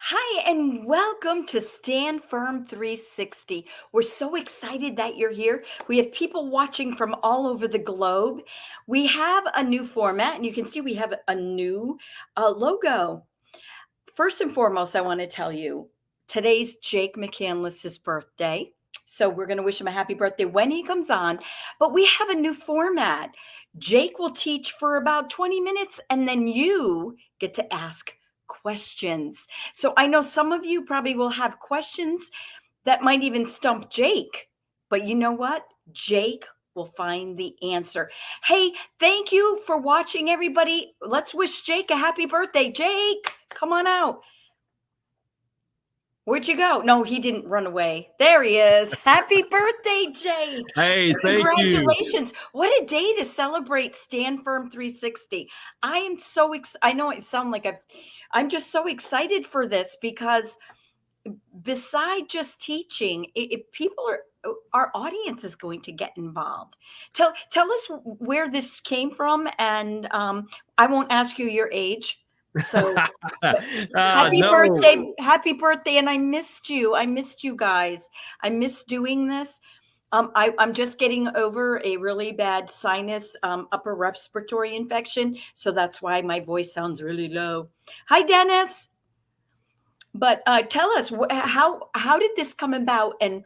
Hi, and welcome to Stand Firm 360. We're so excited that you're here. We have people watching from all over the globe. We have a new format, and you can see we have a new logo. First and foremost, I want to tell you today's Jake McCandless's birthday. So we're going to wish him a happy birthday when he comes on. But we have a new format. Jake will teach for about 20 minutes, and then you get to ask questions. So I know some of you probably will have questions that might even stump Jake. But you know what? Jake will find the answer. Hey, thank you for watching, everybody. Let's wish Jake a happy birthday. Jake, come on out. Where'd you go? No, he didn't run away. There he is. Happy birthday, Jake. Hey, thank you. Congratulations. What a day to celebrate Stand Firm 360. I am so I know it sounds like I'm just so excited for this because beside just teaching, people are our audience is going to get involved. Tell us where this came from, and I won't ask you your age. So happy birthday, and I missed you guys. I missed doing this. I'm just getting over a really bad sinus upper respiratory infection, so that's why my voice sounds really low. Hi, Dennis. But tell us how did this come about, and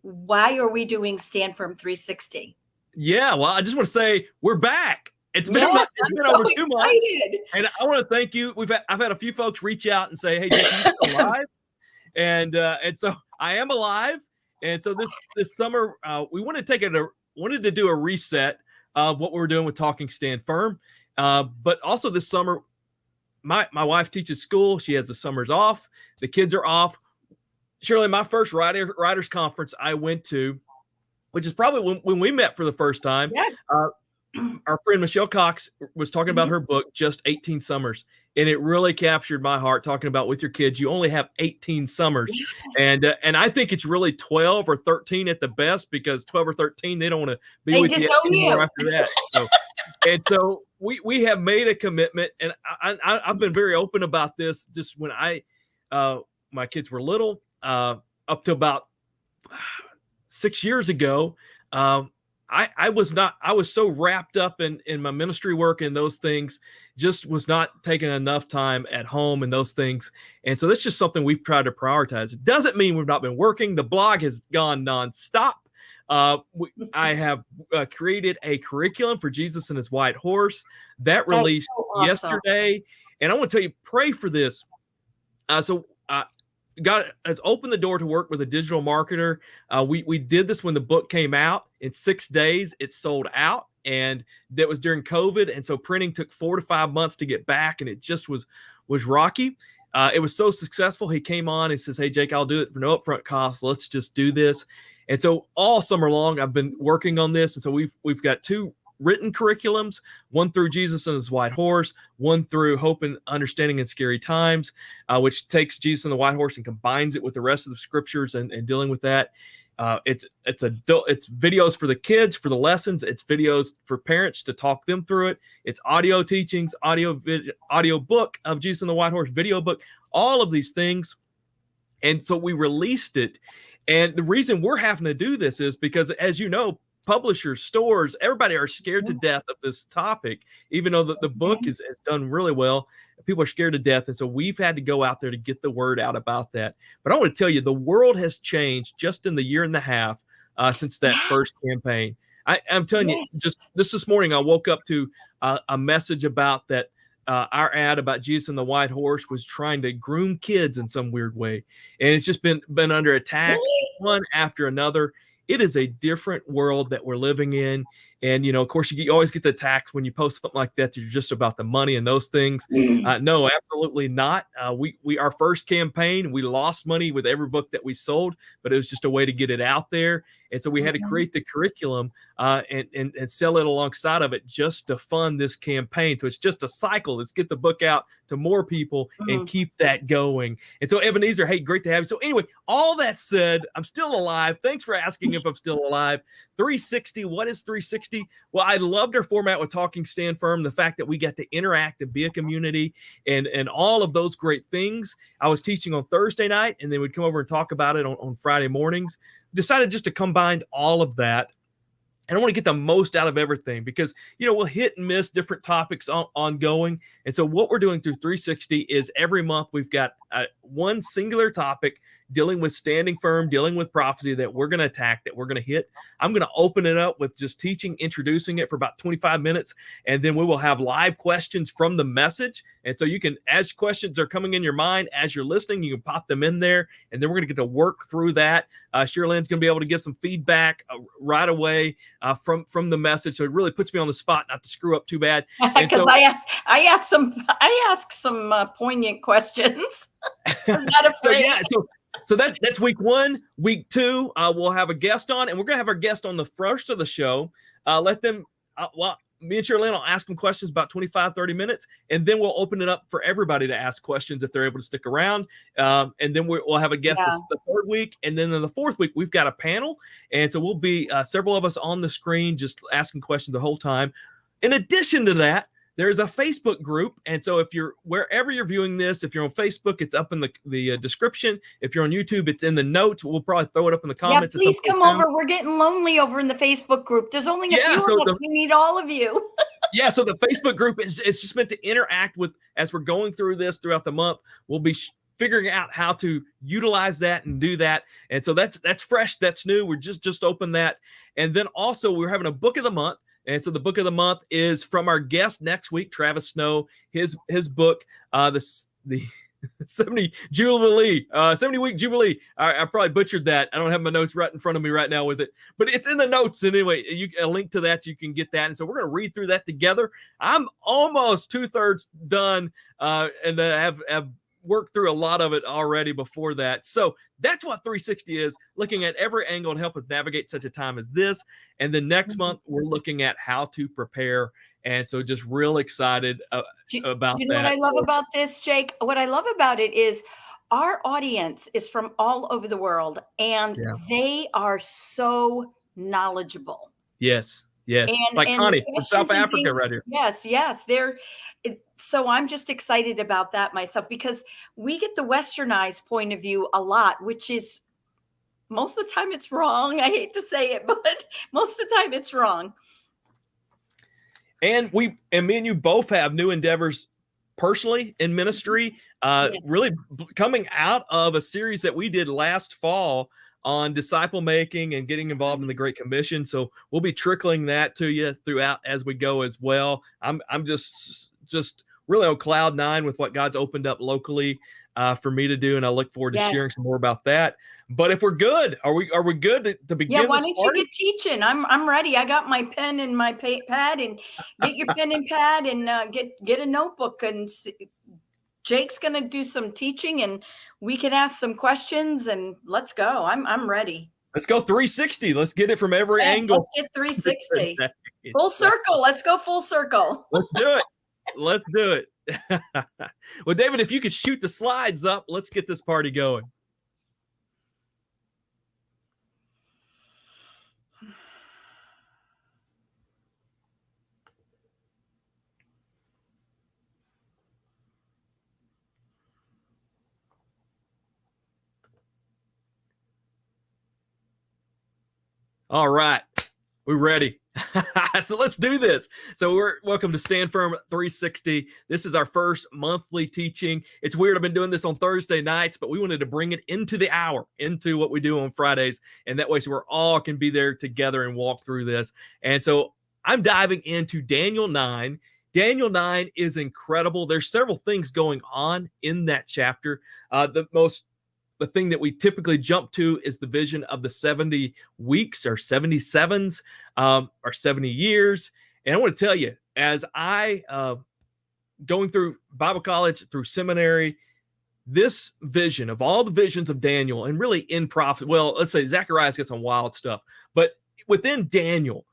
why are we doing Stand Firm 360? Yeah, well, I just want to say we're back. It's been, Yes, over 2 months, and I want to thank you. I've had a few folks reach out and say, "Hey, Jake, you still alive?" and so I am alive. And so this summer, we wanted to do a reset of what we were doing with Talking Stand Firm, but also this summer, my wife teaches school. She has the summers off. The kids are off. Shirley, my first writers conference I went to, which is probably when we met for the first time. Yes. Our friend Michelle Cox was talking about her book, Just 18 Summers. And it really captured my heart, talking about with your kids, you only have 18 summers. Yes. And I think it's really 12 or 13 at the best, because 12 or 13, they don't want to be with you anymore after that. So we have made a commitment, and I've been very open about this. Just when my kids were little, up to about 6 years ago, I was so wrapped up in my ministry work and those things, just was not taking enough time at home and those things. And so that's just something we've tried to prioritize. It doesn't mean we've not been working. The blog has gone nonstop. I have created a curriculum for Jesus and His White Horse that released yesterday. And I want to tell you, pray for this. God has opened the door to work with a digital marketer. We did this when the book came out. In 6 days, it sold out, and that was during COVID. And so printing took 4 to 5 months to get back, and it just was rocky. It was so successful. He came on and says, "Hey, Jake, I'll do it for no upfront cost. Let's just do this." And so all summer long, I've been working on this. And so we've got 2 written curriculums, one through Jesus and His White Horse, one through Hope and Understanding in Scary Times, which takes Jesus and the White Horse and combines it with the rest of the scriptures and dealing with that. It's videos for the kids for the lessons. It's videos for parents to talk them through it. It's audio teachings, audio book of Jesus and the White Horse, video book, all of these things. And so we released it. And the reason we're having to do this is because, as you know, publishers, stores, everybody are scared to death of this topic, even though the book has done really well. People are scared to death. And so we've had to go out there to get the word out about that. But I want to tell you, the world has changed just in the year and a half since that first campaign. I'm telling you, just this morning, I woke up to a message about that. Our ad about Jesus and the White Horse was trying to groom kids in some weird way. And it's just been under attack, one after another. It is a different world that we're living in. And, of course, you always get the attacks when you post something like that. You're just about the money and those things. No, absolutely not. Our first campaign, we lost money with every book that we sold, but it was just a way to get it out there. And so we had to create the curriculum and sell it alongside of it just to fund this campaign. So it's just a cycle. Let's get the book out to more people and keep that going. And so Ebenezer, hey, great to have you. So anyway, all that said, I'm still alive. Thanks for asking if I'm still alive. 360, what is 360? Well, I loved our format with Talking Stand Firm, the fact that we get to interact and be a community and all of those great things. I was teaching on Thursday night, and then we'd come over and talk about it on Friday mornings. Decided just to combine all of that. And I want to get the most out of everything because, we'll hit and miss different topics ongoing. And so what we're doing through 360 is every month we've got one singular topic dealing with standing firm, dealing with prophecy that we're going to attack, that we're going to hit. I'm going to open it up with just teaching, introducing it for about 25 minutes. And then we will have live questions from the message. And so you can, as questions are coming in your mind, as you're listening, you can pop them in there. And then we're going to get to work through that. Cherrylynn's going to be able to give some feedback right away from the message. So it really puts me on the spot not to screw up too bad. Because I ask some poignant questions. I'm not afraid. So that's week 1. Week 2, we'll have a guest on, and we're going to have our guest on the first of the show. Let them, me and Cherrylynn will ask them questions about 25, 30 minutes, and then we'll open it up for everybody to ask questions if they're able to stick around. And then we'll have a guest the third week. And then in the fourth week, we've got a panel. And so we'll be several of us on the screen just asking questions the whole time. In addition to that, there's a Facebook group. And so if you're wherever you're viewing this, if you're on Facebook, it's up in the description. If you're on YouTube, it's in the notes. We'll probably throw it up in the comments. Yeah, please come over. We're getting lonely over in the Facebook group. There's only a few of us. We need all of you. Yeah, so the Facebook group it's just meant to interact with as we're going through this throughout the month. We'll be figuring out how to utilize that and do that. And so that's fresh, that's new. We're just opened that. And then also we're having a book of the month. And so the book of the month is from our guest next week, Travis Snow. His book, the 70 Jubilee, 70-week Jubilee. I probably butchered that. I don't have my notes right in front of me right now with it, but it's in the notes anyway. A link to that, you can get that. And so we're going to read through that together. I'm almost 2/3 done, and have worked through a lot of it already before that. So that's what 360 is, looking at every angle to help us navigate such a time as this. And then next month, we're looking at how to prepare. And so just real excited about that. You know what I love about this, Jake? What I love about it is our audience is from all over the world, and they are so knowledgeable. Yes. Yes, like Connie from South Africa right here. Yes. So I'm just excited about that myself because we get the westernized point of view a lot, which is most of the time it's wrong. I hate to say it, but most of the time it's wrong. And me and you both have new endeavors personally in ministry, really coming out of a series that we did last fall on disciple making and getting involved in the Great Commission. So we'll be trickling that to you throughout as we go as well. I'm just really on cloud 9 with what God's opened up locally for me to do. And I look forward to sharing some more about that. But if we're good, are we good to begin? Yeah, why don't you get teaching? I'm ready. I got my pen and my pad, and get your pen and pad and get a notebook, and Jake's going to do some teaching and we can ask some questions and let's go. I'm ready. Let's go 360. Let's get it from every angle. Let's get 360. Full circle. Let's go full circle. Let's do it. Well, David, if you could shoot the slides up, let's get this party going. All right, we're ready. So let's do this. So we're welcome to Stand Firm 360. This is our first monthly teaching. It's weird. I've been doing this on Thursday nights, but we wanted to bring it into the hour, into what we do on Fridays. And that way, so we're all can be there together and walk through this. And so I'm diving into Daniel 9. Daniel 9 is incredible. There's several things going on in that chapter. The thing that we typically jump to is the vision of the 70 weeks or 77s or 70 years. And I want to tell you, as I going through Bible college, through seminary, this vision of all the visions of Daniel and really in prophet, well, let's say Zacharias gets some wild stuff, but within Daniel,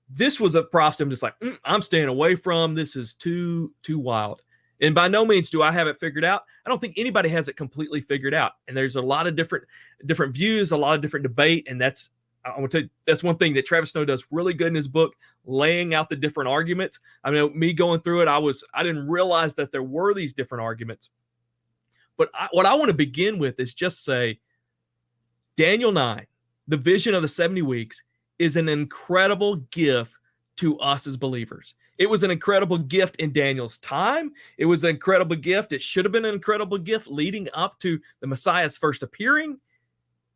this was a prophecy I'm just like, I'm staying away from. This is too wild. And by no means do I have it figured out. I don't think anybody has it completely figured out. And there's a lot of different views, a lot of different debate. And that's I want to tell you, that's one thing that Travis Snow does really good in his book, laying out the different arguments. I mean, me going through it, I didn't realize that there were these different arguments. But what I want to begin with is just say, Daniel 9, the vision of the 70 weeks, is an incredible gift to us as believers. It was an incredible gift in Daniel's time. It was an incredible gift. It should have been an incredible gift leading up to the Messiah's first appearing.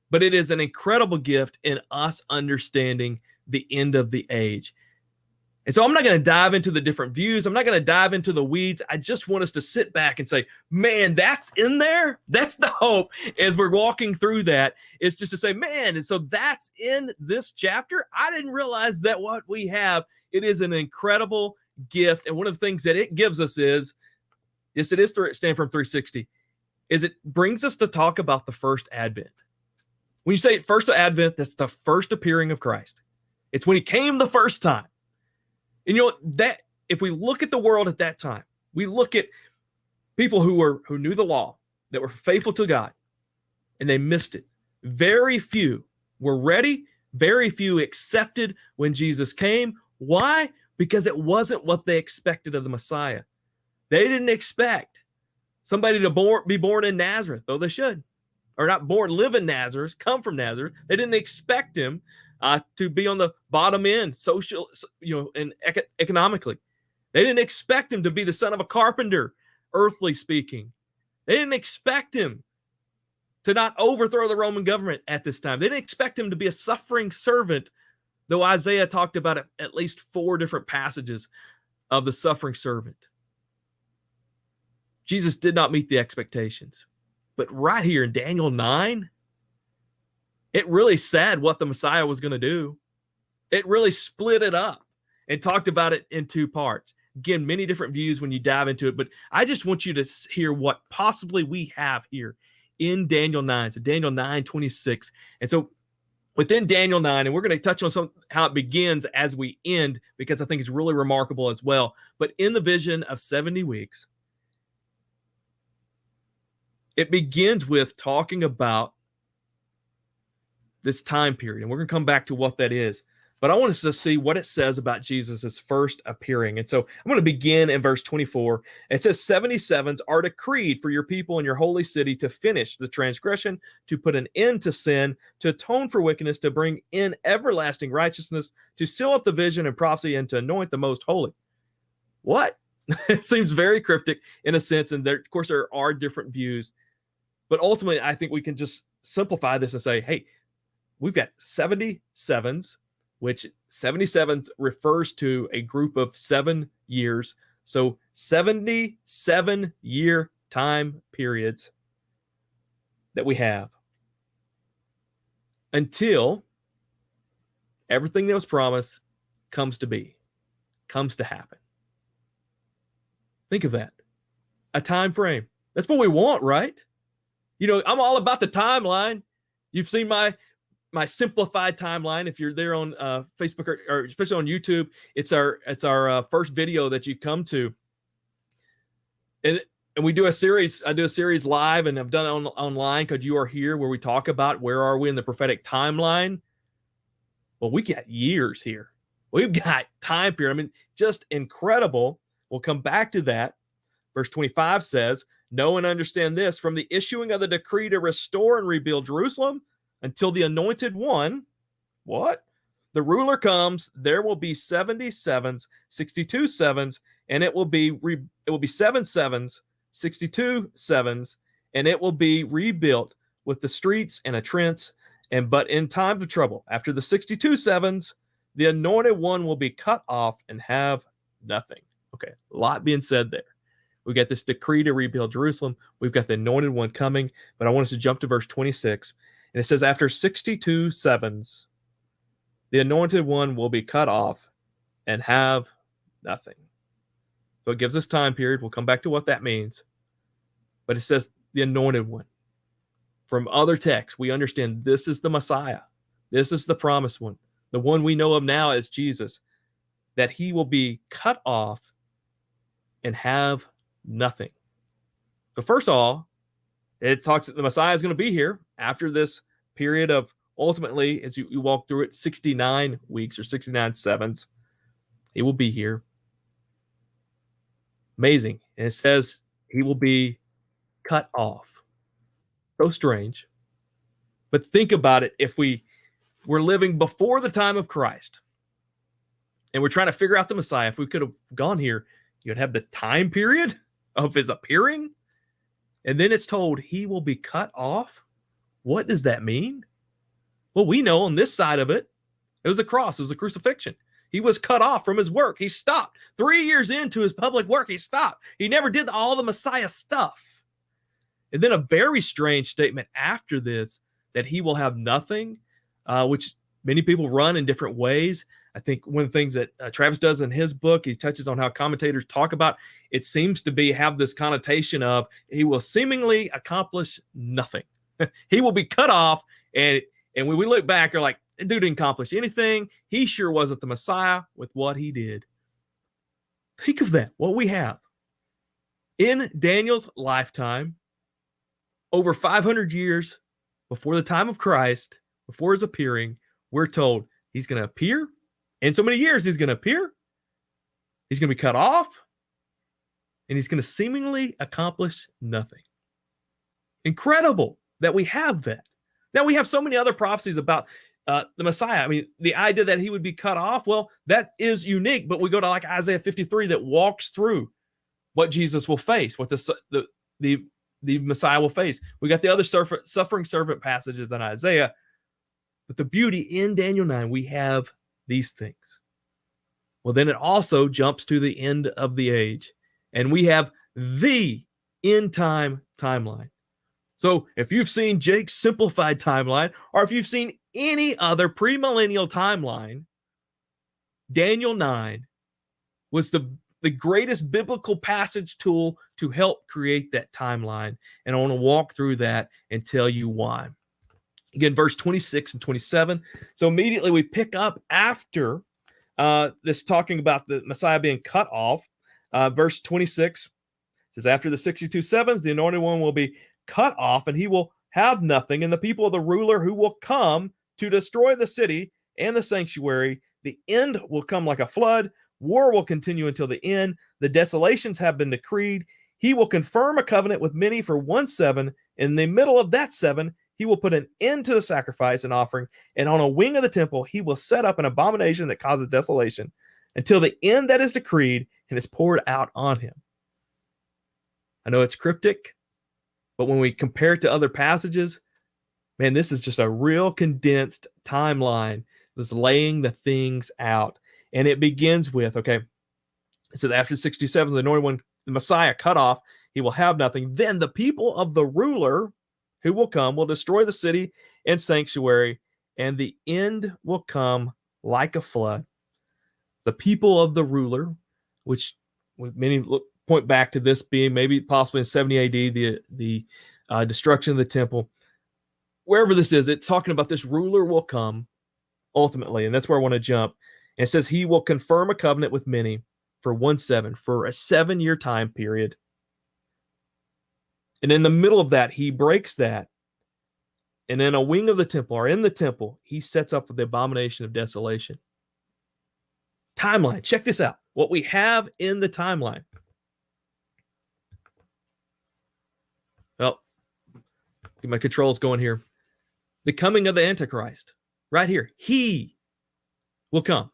But it is an incredible gift in us understanding the end of the age. And so I'm not going to dive into the different views. I'm not going to dive into the weeds. I just want us to sit back and say, man, that's in there. That's the hope as we're walking through that. It's just to say, man, and so that's in this chapter. I didn't realize that what we have, it is an incredible gift. And one of the things that it gives us is, yes, it is Stanford 360, is it brings us to talk about the first advent. When you say first advent, that's the first appearing of Christ. It's when he came the first time. And that if we look at the world at that time, we look at people who knew the law, that were faithful to God, and they missed it. Very few were ready. Very few accepted when Jesus came. Why? Because it wasn't what they expected of the Messiah. They didn't expect somebody to be born in Nazareth, though they should. Or not born, live in Nazareth, come from Nazareth. They didn't expect him to be on the bottom end, social, and economically. They didn't expect him to be the son of a carpenter, earthly speaking. They didn't expect him to not overthrow the Roman government at this time. They didn't expect him to be a suffering servant, though Isaiah talked about it at least 4 different passages of the suffering servant. Jesus did not meet the expectations. But right here in Daniel 9, it really said what the Messiah was going to do. It really split it up and talked about it in 2 parts. Again, many different views when you dive into it, but I just want you to hear what possibly we have here in Daniel 9. So Daniel 9:26. And so within Daniel 9, and we're going to touch on how it begins as we end, because I think it's really remarkable as well. But in the vision of 70 weeks, it begins with talking about this time period. And we're going to come back to what that is. But I want us to see what it says about Jesus' first appearing. And so I'm going to begin in verse 24. It says, 77s are decreed for your people and your holy city to finish the transgression, to put an end to sin, to atone for wickedness, to bring in everlasting righteousness, to seal up the vision and prophecy, and to anoint the most holy. What? It seems very cryptic in a sense. And there, of course, there are different views. But ultimately, I think we can just simplify this and say, hey, we've got 77s, which 77 refers to a group of 7 years. So 77-year time periods that we have until everything that was promised comes to be, comes to happen. Think of that. A time frame. That's what we want, right? I'm all about the timeline. You've seen my simplified timeline. If you're there on Facebook or especially on YouTube, it's our first video that you come to, and we do a series. I do a series live, and I've done it online because you are here, where we talk about where are we in the prophetic timeline. Well, we got years here. We've got time period. I mean, just incredible. We'll come back to that. Verse 25 says, "Know and understand this: from the issuing of the decree to restore and rebuild Jerusalem, until the anointed one," what? "The ruler comes, there will be 70 sevens, 62 sevens, and it will be 7 sevens, 62 sevens, and it will be rebuilt with the streets and a trench. But in time of trouble, after the 62 sevens, the anointed one will be cut off and have nothing." Okay, a lot being said there. We got this decree to rebuild Jerusalem. We've got the anointed one coming. But I want us to jump to verse 26. And it says, after 62 sevens, the anointed one will be cut off and have nothing. So it gives us time period. We'll come back to what that means. But it says the anointed one. From other texts, we understand this is the Messiah. This is the promised one. The one we know of now as Jesus. That he will be cut off and have nothing. But first of all, it talks that the Messiah is going to be here after this period of ultimately, as you walk through it, 69 weeks or 69 sevens, he will be here. Amazing. And it says he will be cut off. So strange. But think about it. If we were living before the time of Christ and we're trying to figure out the Messiah, if we could have gone here, you'd have the time period of his appearing. And then it's told he will be cut off. What does that mean? Well, we know on this side of it, it was a cross, it was a crucifixion. He was cut off from his work. He stopped. 3 years into his public work, he stopped. He never did all the Messiah stuff. And then a very strange statement after this, that he will have nothing, which many people run in different ways. I think one of the things that Travis does in his book, he touches on how commentators talk about, it seems to have this connotation of he will seemingly accomplish nothing. He will be cut off, and when we look back, you're like, dude didn't accomplish anything. He sure wasn't the Messiah with what he did. Think of that, what we have. In Daniel's lifetime, over 500 years before the time of Christ, before his appearing, we're told he's going to appear. In so many years, he's going to appear. He's going to be cut off. And he's going to seemingly accomplish nothing. Incredible that we have that. Now, we have so many other prophecies about the Messiah. I mean, the idea that he would be cut off, well, that is unique. But we go to like Isaiah 53 that walks through what Jesus will face, what the Messiah will face. We got the other suffering servant passages in Isaiah. But the beauty in Daniel 9, we have these things. Well, then it also jumps to the end of the age. And we have the end time timeline. So if you've seen Jake's simplified timeline, or if you've seen any other premillennial timeline, Daniel 9 was the greatest biblical passage tool to help create that timeline. And I want to walk through that and tell you why. Again, verse 26 and 27. So immediately we pick up after this talking about the Messiah being cut off. Verse 26 says, after the 62 sevens, the anointed one will be cut off, and he will have nothing. And the people of the ruler who will come to destroy the city and the sanctuary, the end will come like a flood. War will continue until the end. The desolations have been decreed. He will confirm a covenant with many for 1 7. In the middle of that 7, he will put an end to the sacrifice and offering. And on a wing of the temple, he will set up an abomination that causes desolation until the end that is decreed and is poured out on him. I know it's cryptic, but when we compare it to other passages, man, this is just a real condensed timeline that's laying the things out. And it begins with, okay, it says after 67, the anointed one, the Messiah cut off, he will have nothing. Then the people of the ruler who will come will destroy the city and sanctuary, and the end will come like a flood. The people of the ruler, which many point back to this being maybe possibly in 70 AD, the destruction of the temple. Wherever this is, it's talking about this ruler will come ultimately, and that's where I want to jump. And it says he will confirm a covenant with many for 1 7, for a 7-year time period. And in the middle of that, he breaks that. And in a wing of the temple, or in the temple, he sets up the abomination of desolation. Timeline. Check this out. What we have in the timeline. Well, get my controls going here. The coming of the Antichrist. Right here. He will come.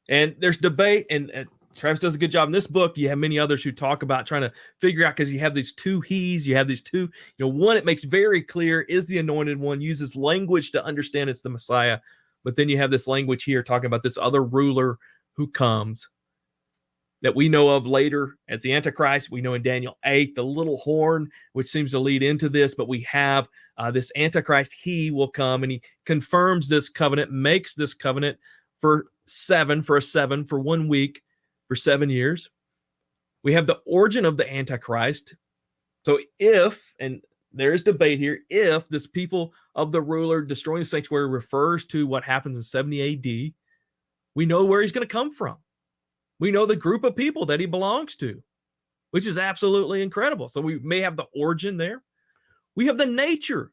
And there's debate, and Travis does a good job in this book. You have many others who talk about trying to figure out, because you have these two he's, you have these two, one it makes very clear is the anointed one, uses language to understand it's the Messiah. But then you have this language here talking about this other ruler who comes that we know of later as the Antichrist. We know in Daniel 8, the little horn, which seems to lead into this, but we have this Antichrist. He will come, and he confirms this covenant, makes this covenant for 1 week, for 7 years. We have the origin of the Antichrist. So if, and there's debate here, if this people of the ruler destroying the sanctuary refers to what happens in 70 AD, we know where he's going to come from. We know the group of people that he belongs to, which is absolutely incredible. So we may have the origin there. We have the nature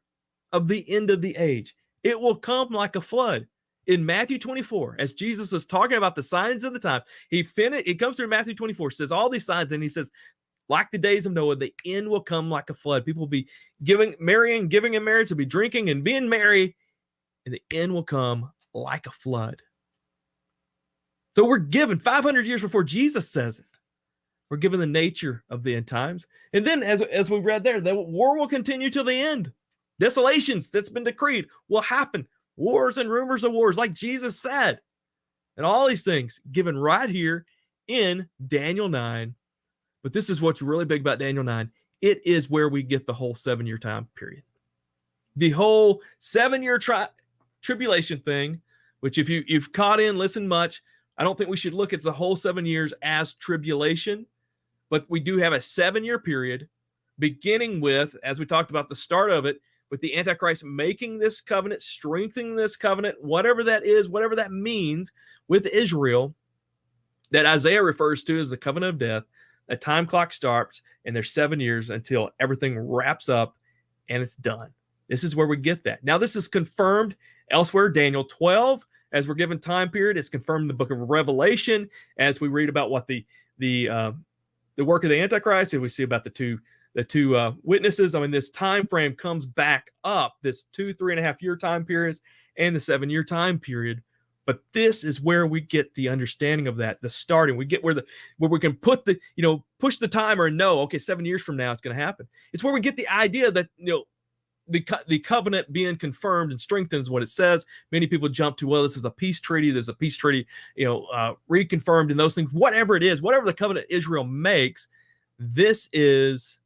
of the end of the age. It will come like a flood. In Matthew 24, as Jesus is talking about the signs of the time, it comes through Matthew 24, says all these signs, and he says, like the days of Noah, the end will come like a flood. People will be marrying, giving in marriage, will be drinking and being merry, and the end will come like a flood. So we're given 500 years before Jesus says it. We're given the nature of the end times. And then as we read there, the war will continue till the end. Desolations that's been decreed will happen. Wars and rumors of wars, like Jesus said. And all these things given right here in Daniel 9. But this is what's really big about Daniel 9. It is where we get the whole 7-year time period. The whole 7-year tribulation thing, which if you've caught in, listened much, I don't think we should look at the whole 7 years as tribulation, but we do have a 7-year period beginning with, as we talked about the start of it, with the Antichrist making this covenant, strengthening this covenant, whatever that is, whatever that means with Israel, that Isaiah refers to as the covenant of death. A time clock starts, and there's 7 years until everything wraps up and it's done. This is where we get that. Now, this is confirmed elsewhere. Daniel 12, as we're given time period, is confirmed in the book of Revelation, as we read about what the work of the Antichrist, and we see about the two witnesses. I mean, this time frame comes back up, this 3.5 year time periods and the 7-year time period. But this is where we get the understanding of that, the starting. We get where we can put push the timer and know, okay, 7 years from now it's going to happen. It's where we get the idea that the covenant being confirmed and strengthened is what it says. Many people jump to, well, this is a peace treaty. There's a peace treaty, reconfirmed, and those things. Whatever it is, whatever the covenant Israel makes, this is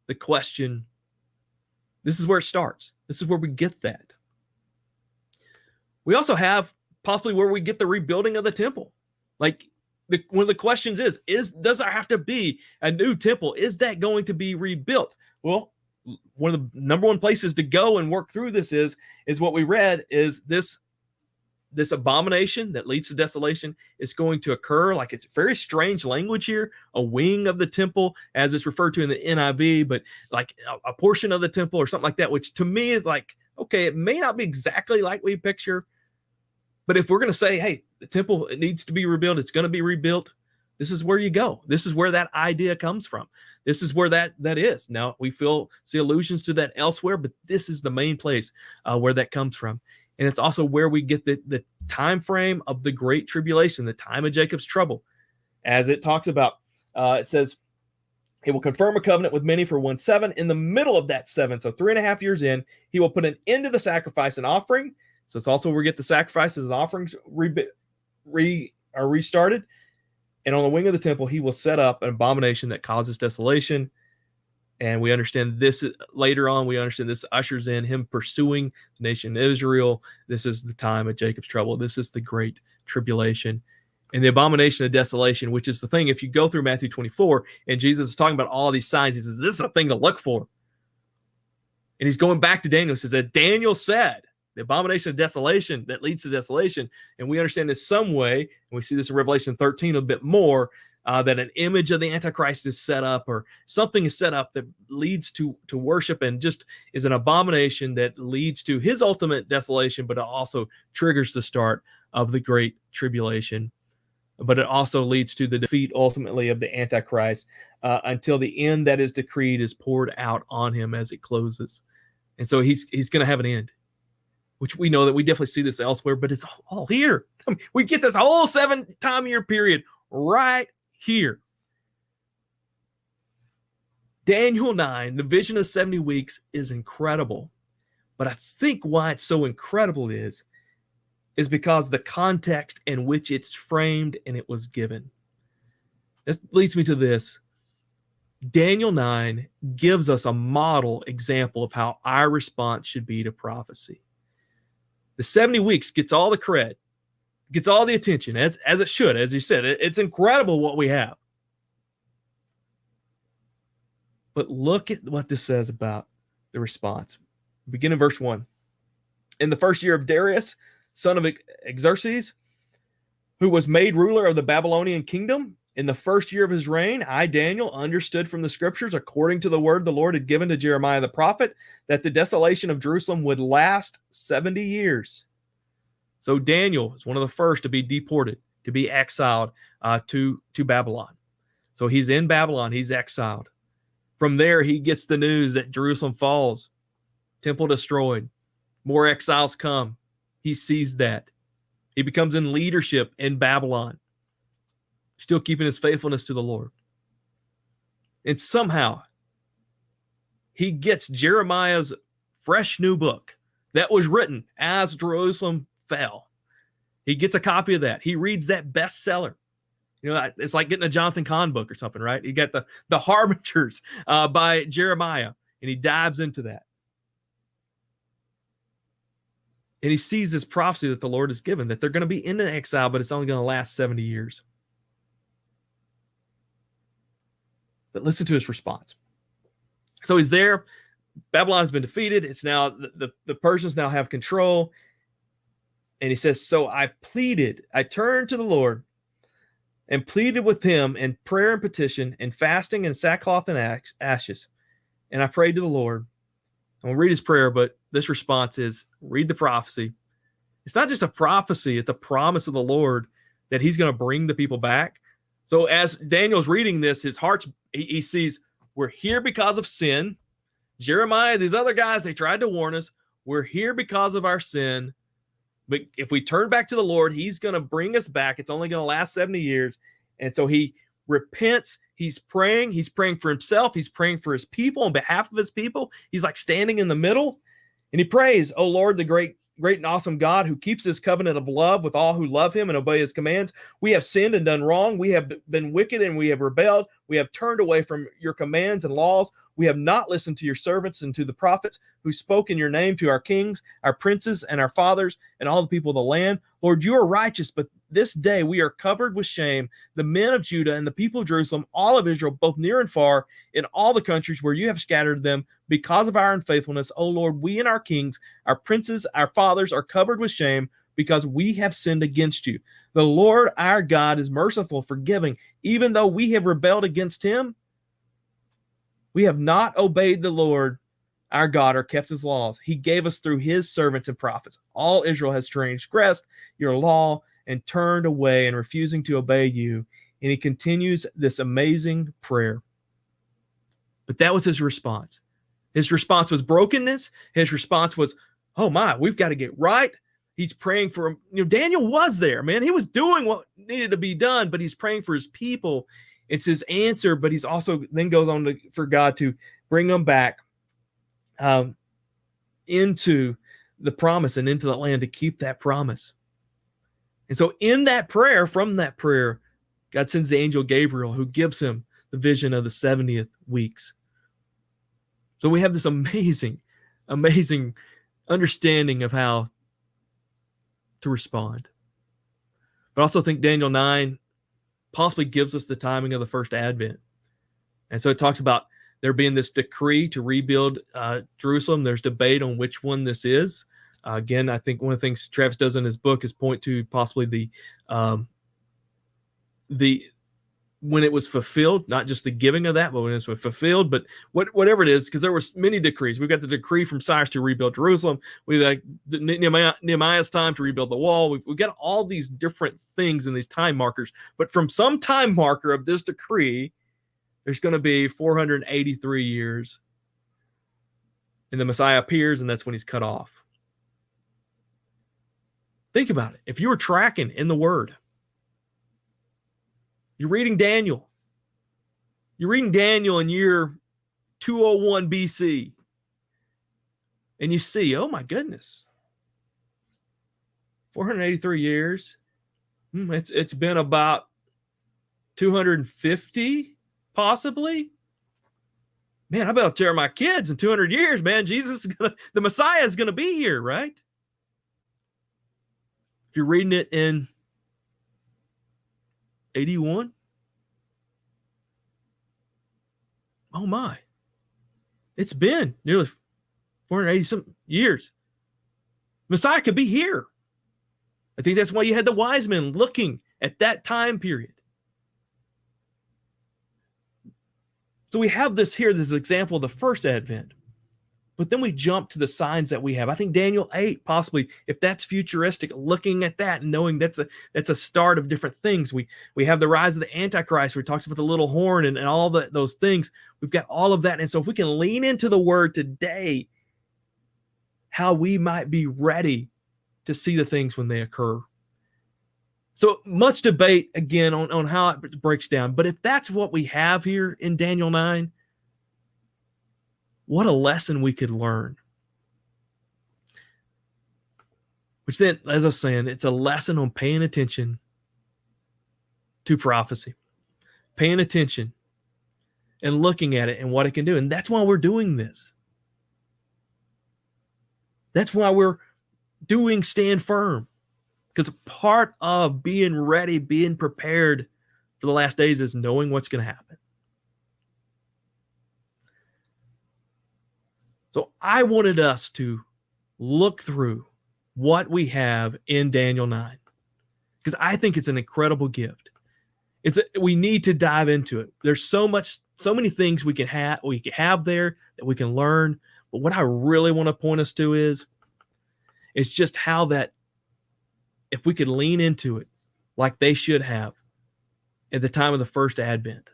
the question. This is where it starts. This is where we get that. We also have possibly where we get the rebuilding of the temple. Like one of the questions is does there have to be a new temple? Is that going to be rebuilt? Well, one of the number one places to go and work through this is what we read is this abomination that leads to desolation is going to occur. Like, it's very strange language here, a wing of the temple as it's referred to in the NIV, but like a portion of the temple or something like that, which to me is like, okay, it may not be exactly like we picture, but if we're going to say, hey, the temple, it needs to be rebuilt, it's going to be rebuilt, this is where you go. This is where that idea comes from. This is where that is. Now, we see allusions to that elsewhere, but this is the main place where that comes from. And it's also where we get the time frame of the Great Tribulation, the time of Jacob's trouble. As it talks about, it says, he will confirm a covenant with many for 1/7. In the middle of that 7, so 3.5 years in, he will put an end to the sacrifice and offering. So it's also where we get the sacrifices and offerings are restarted. And on the wing of the temple, he will set up an abomination that causes desolation. And we understand this later on. We understand this ushers in him pursuing the nation of Israel. This is the time of Jacob's trouble. This is the Great Tribulation. And the abomination of desolation, which is the thing, if you go through Matthew 24, and Jesus is talking about all these signs, he says, this is a thing to look for. And he's going back to Daniel. He says that Daniel said, the abomination of desolation that leads to desolation. And we understand this some way, and we see this in Revelation 13 a bit more, that an image of the Antichrist is set up, or something is set up that leads to worship and just is an abomination that leads to his ultimate desolation, but it also triggers the start of the Great Tribulation. But it also leads to the defeat ultimately of the Antichrist until the end that is decreed is poured out on him as it closes. And so he's going to have an end, which we know that we definitely see this elsewhere, but it's all here. I mean, we get this whole 7-year period right here. Daniel 9, the vision of 70 weeks is incredible. But I think why it's so incredible is because the context in which it's framed and it was given. That leads me to this. Daniel 9 gives us a model example of how our response should be to prophecy. The 70 weeks gets all the credit, gets all the attention, as it should, as you said. It's incredible what we have. But look at what this says about the response. Begin in verse 1. In the first year of Darius, son of Xerxes, who was made ruler of the Babylonian kingdom, In the first year of his reign, I, Daniel, understood from the scriptures, according to the word the Lord had given to Jeremiah the prophet, that the desolation of Jerusalem would last 70 years. So Daniel is one of the first to be deported, to be exiled to Babylon. So he's in Babylon, he's exiled. From there, he gets the news that Jerusalem falls, temple destroyed, more exiles come. He sees that. He becomes in leadership in Babylon, still keeping his faithfulness to the Lord. And somehow, he gets Jeremiah's fresh new book that was written as Jerusalem fell. He gets a copy of that. He reads that bestseller. You know, it's like getting a Jonathan Cahn book or something, right? You got the Harbingers by Jeremiah, and he dives into that. And he sees this prophecy that the Lord has given, that they're going to be in an exile, but it's only going to last 70 years. But listen to his response. So he's there. Babylon has been defeated. It's now, the Persians now have control. And he says, so I turned to the Lord and pleaded with him in prayer and petition and fasting and sackcloth and ashes. And I prayed to the Lord. I'm going to read his prayer, but this response is, read the prophecy. It's not just a prophecy, it's a promise of the Lord that he's going to bring the people back. So as Daniel's reading this, his heart, he sees, we're here because of sin. Jeremiah, these other guys, they tried to warn us. We're here because of our sin. But if we turn back to the Lord, he's going to bring us back. It's only going to last 70 years. And so he repents. He's praying for himself. He's praying for his people, on behalf of his people. He's like standing in the middle. And he prays, "Oh Lord, the great and awesome God who keeps his covenant of love with all who love him and obey his commands. We have sinned and done wrong. We have been wicked and we have rebelled. We have turned away from your commands and laws. We have not listened to your servants and to the prophets who spoke in your name to our kings, our princes, and our fathers, and all the people of the land. Lord, you are righteous, but this day we are covered with shame, the men of Judah and the people of Jerusalem, all of Israel, both near and far, in all the countries where you have scattered them because of our unfaithfulness. O Lord, we and our kings, our princes, our fathers are covered with shame because we have sinned against you. The Lord our God is merciful, forgiving, even though we have rebelled against him. We have not obeyed the Lord our God or kept his laws. He gave us through his servants and prophets. All Israel has transgressed your law and turned away and refusing to obey you." And he continues this amazing prayer. But that was his response. His response was brokenness. His response was, oh my, we've got to get right. He's praying for, Daniel was there, man. He was doing what needed to be done, but he's praying for his people. It's his answer, but he's also then goes on for God to bring them back into the promise and into the land, to keep that promise. And so in that prayer, from that prayer, God sends the angel Gabriel, who gives him the vision of the 70th weeks. So we have this amazing, amazing understanding of how to respond. But I also think Daniel 9 possibly gives us the timing of the first advent. And so it talks about there being this decree to rebuild Jerusalem. There's debate on which one this is. Again, I think one of the things Travis does in his book is point to possibly the when it was fulfilled, not just the giving of that, but when it was fulfilled. But whatever it is, because there were many decrees. We've got the decree from Cyrus to rebuild Jerusalem. We've got Nehemiah's time to rebuild the wall. We've got all these different things in these time markers. But from some time marker of this decree, there's going to be 483 years. And the Messiah appears, and that's when he's cut off. Think about it. If you were tracking in the Word, you're reading Daniel. You're reading Daniel in year 201 BC. And you see, oh my goodness, 483 years. It's been about 250, possibly. Man, I better tell my kids in 200 years, man, the Messiah is going to be here, right? If you're reading it in 81, oh my, it's been nearly 480 some years. Messiah could be here. I think that's why you had the wise men looking at that time period. So we have this here, this example of the first advent. But then we jump to the signs that we have. I think Daniel 8, possibly, if that's futuristic, looking at that and knowing that's a start of different things. We have the rise of the Antichrist, where he talks about the little horn and all those things. We've got all of that. And so if we can lean into the word today, how we might be ready to see the things when they occur. So much debate, again, on how it breaks down. But if that's what we have here in Daniel 9, what a lesson we could learn. Which then, as I was saying, it's a lesson on paying attention to prophecy, paying attention and looking at it and what it can do. And that's why we're doing this. That's why we're doing Stand Firm. Because part of being ready, being prepared for the last days is knowing what's going to happen. So I wanted us to look through what we have in Daniel 9, because I think it's an incredible gift. We need to dive into it. There's so many things we can have there that we can learn. But what I really want to point us to is just how that, if we could lean into it like they should have at the time of the first advent,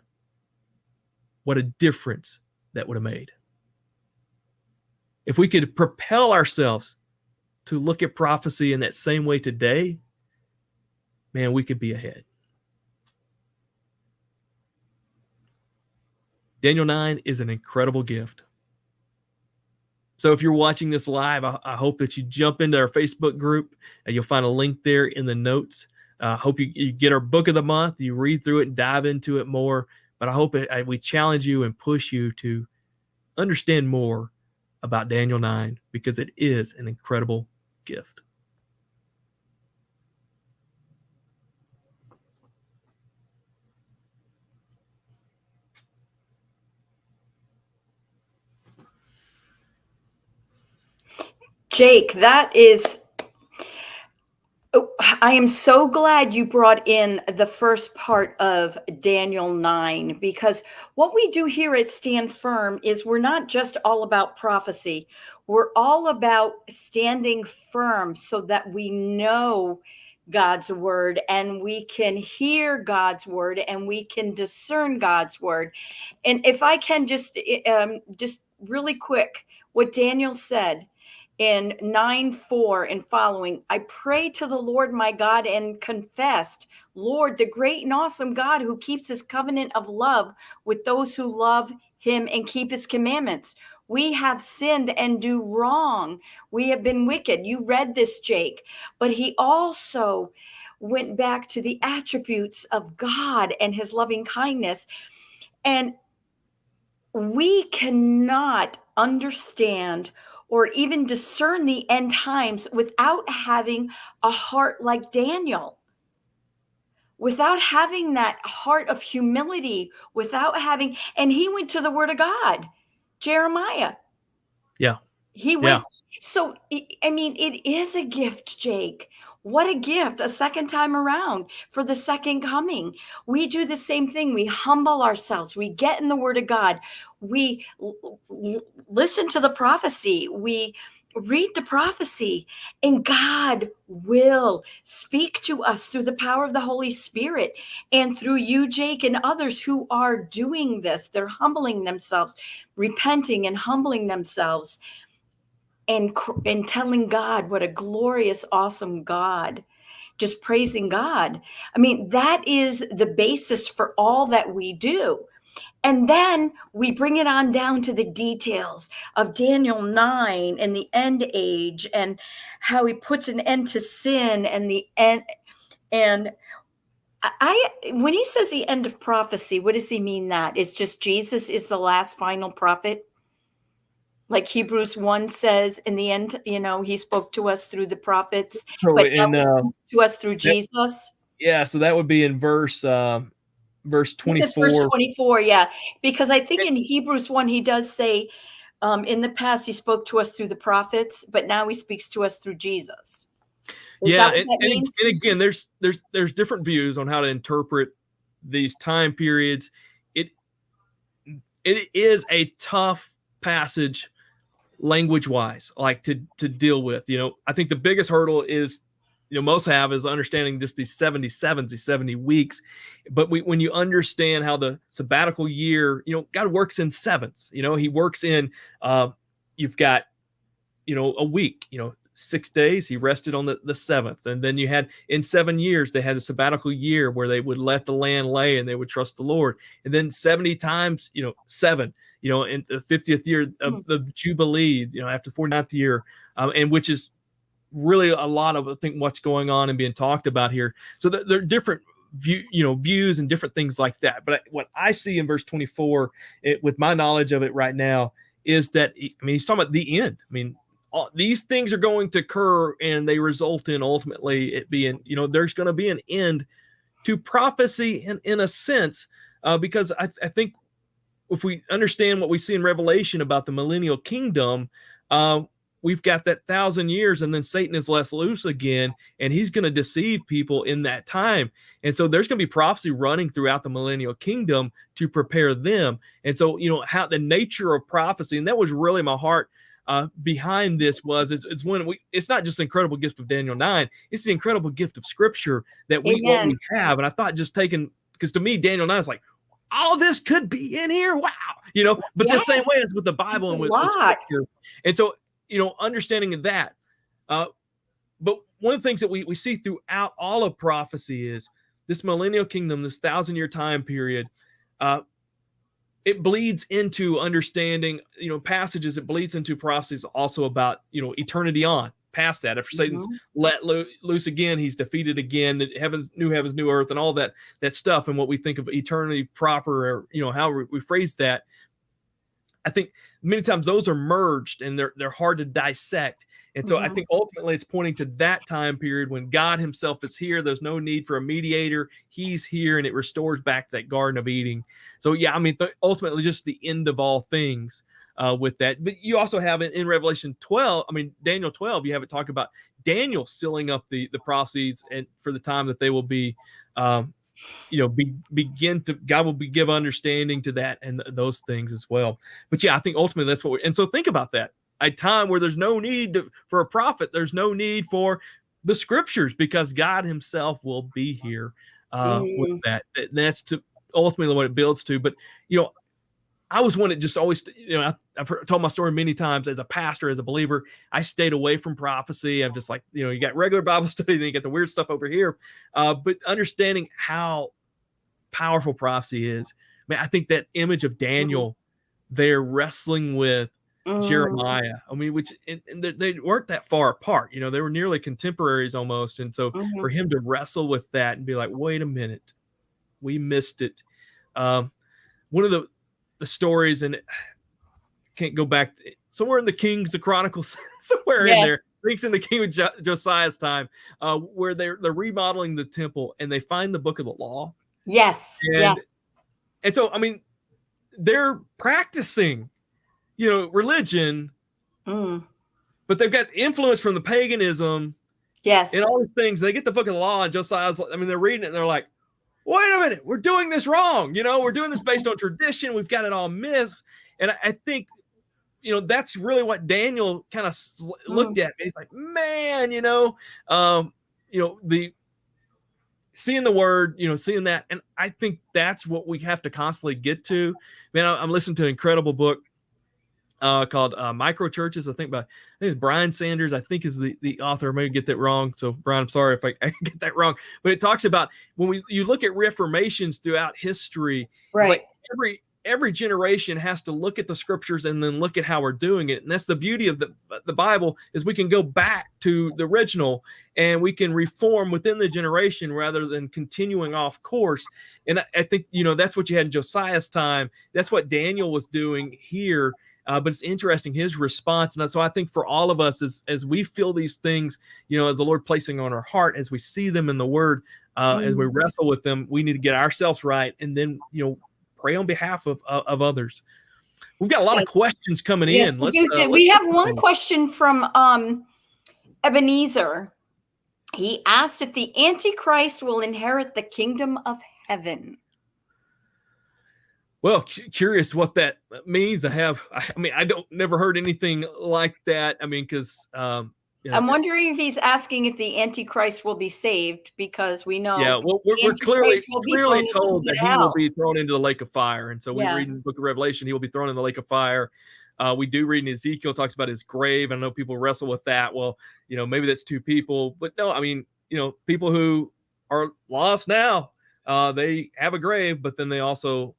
what a difference that would have made. If we could propel ourselves to look at prophecy in that same way today, man, we could be ahead. Daniel 9 is an incredible gift. So if you're watching this live, I hope that you jump into our Facebook group. You'll find a link there in the notes. I hope you get our book of the month, you read through it and dive into it more. But I hope we challenge you and push you to understand more about Daniel 9, because it is an incredible gift. Jake, I am so glad you brought in the first part of Daniel 9, because what we do here at Stand Firm is we're not just all about prophecy. We're all about standing firm so that we know God's word and we can hear God's word and we can discern God's word. And if I can just really quick, what Daniel said in 9:4 and following, I pray to the Lord my God and confessed, Lord, the great and awesome God who keeps his covenant of love with those who love him and keep his commandments. We have sinned and do wrong. We have been wicked. You read this, Jake. But he also went back to the attributes of God and his loving kindness. And we cannot understand or even discern the end times without having a heart like Daniel, without having that heart of humility, and he went to the word of God, Jeremiah. Yeah. He went. Yeah. So, I mean, it is a gift, Jake. What a gift, a second time around for the second coming. We do the same thing. We humble ourselves. We get in the word of God. We listen to the prophecy. We read the prophecy, and God will speak to us through the power of the Holy Spirit and through you, Jake, and others who are doing this. They're humbling themselves, repenting and humbling themselves, and telling God what a glorious, awesome God, just praising God. I mean, that is the basis for all that we do. And then we bring it on down to the details of Daniel 9 and the end age and how he puts an end to sin and the end. And when he says the end of prophecy, what does he mean that? It's just Jesus is the last final prophet? Like Hebrews 1 says, in the end, he spoke to us through the prophets, but now he speaks to us through Jesus. Yeah, so that would be in verse 24. Verse 24, yeah. Because I think in Hebrews 1, he does say, in the past, he spoke to us through the prophets, but now he speaks to us through Jesus. Yeah, and again, there's different views on how to interpret these time periods. it is a tough passage language wise, like to deal with. I think the biggest hurdle is, most have is understanding just these 77s, these 70 weeks. But when you understand how the sabbatical year, God works in sevens. He works in, you've got, a week, 6 days, he rested on the seventh. And then you had, in 7 years, they had the sabbatical year where they would let the land lay and they would trust the Lord. And then 70 times, 7, in the 50th year of the Jubilee, after the 49th year, and which is really a lot of, I think, what's going on and being talked about here. So there are different views and different things like that. But what I see in verse 24, with my knowledge of it right now, is that, he's talking about the end. These things are going to occur, and they result in ultimately it being, there's going to be an end to prophecy in a sense, because I think if we understand what we see in Revelation about the millennial kingdom, we've got that 1,000 years, and then Satan is let loose again, and he's going to deceive people in that time. And so there's going to be prophecy running throughout the millennial kingdom to prepare them. And so, how the nature of prophecy, and that was really my heart behind this it's when it's not just the incredible gift of Daniel 9, it's the incredible gift of Scripture that what we have. And I thought, just taking, because to me Daniel 9 is like, all this could be in here, wow, but the same way as with the Bible and with Scripture. And so, understanding that, but one of the things that we see throughout all of prophecy is this millennial kingdom, this 1,000-year time period. It bleeds into understanding, passages. It bleeds into prophecies also about, eternity on past that. After Satan's let loose again, he's defeated again. The heavens, new earth, and all that stuff. And what we think of eternity proper, or how we phrase that. I think many times those are merged, and they're hard to dissect. And so I think ultimately it's pointing to that time period when God himself is here. There's no need for a mediator. He's here, and it restores back that Garden of Eden. So ultimately just the end of all things with that. But you also have it in Revelation 12, Daniel 12, you have it talk about Daniel sealing up the prophecies, and for the time that they will be, God will give understanding to that and those things as well. But I think ultimately that's what and so think about that. A time where there's no need for a prophet, there's no need for the Scriptures, because God himself will be here with that. That's to ultimately what it builds to. But, I was one that just always, I've told my story many times as a pastor, as a believer. I stayed away from prophecy. I'm just like, you got regular Bible study, then you get the weird stuff over here. But understanding how powerful prophecy is, I think that image of Daniel, they're wrestling with Jeremiah. Which and they weren't that far apart. They were nearly contemporaries almost. And so for him to wrestle with that and be like, wait a minute, we missed it. One of the stories, and can't go back somewhere in the Kings, the Chronicles, somewhere in there. I think it's in the King of Josiah's time, where they're remodeling the temple, and they find the Book of the Law. Yes. And so, they're practicing, religion, but they've got influence from the paganism. Yes. And all these things. They get the Book of the Law, and Josiah's, they're reading it, and they're like, wait a minute, we're doing this wrong. We're doing this based on tradition. We've got it all missed. And I think, that's really what Daniel kind of looked at. He's like, man, the seeing the word, seeing that. And I think that's what we have to constantly get to. I'm listening to an incredible book called Micro Churches. I think it's Brian Sanders, I think is the author. I may get that wrong. So Brian, I'm sorry if I get that wrong, but it talks about when you look at reformations throughout history, right? It's like every generation has to look at the Scriptures and then look at how we're doing it. And that's the beauty of the Bible, is we can go back to the original and we can reform within the generation rather than continuing off course. And I think, that's what you had in Josiah's time. That's what Daniel was doing here. But it's interesting, his response. And so I think for all of us, as we feel these things, as the Lord placing on our heart, as we see them in the Word, as we wrestle with them, we need to get ourselves right, and then, pray on behalf of others. We've got a lot of questions coming in. We have one question from Ebenezer. He asked if the Antichrist will inherit the kingdom of heaven. Well, curious what that means. I mean, I don't never heard anything like that. I mean, because you know, I'm wondering if he's asking if the Antichrist will be saved, because we know yeah, well, the we're clearly Antichrist will be thrown clearly into the told pit that of he will hell. be thrown into the lake of fire, and so we Yeah. read in the Book of Revelation he will be thrown in the lake of fire. We do read in Ezekiel talks about his grave. I know people wrestle with that. Well, maybe that's two people, but no, I mean, people who are lost now, they have a grave, but then they also,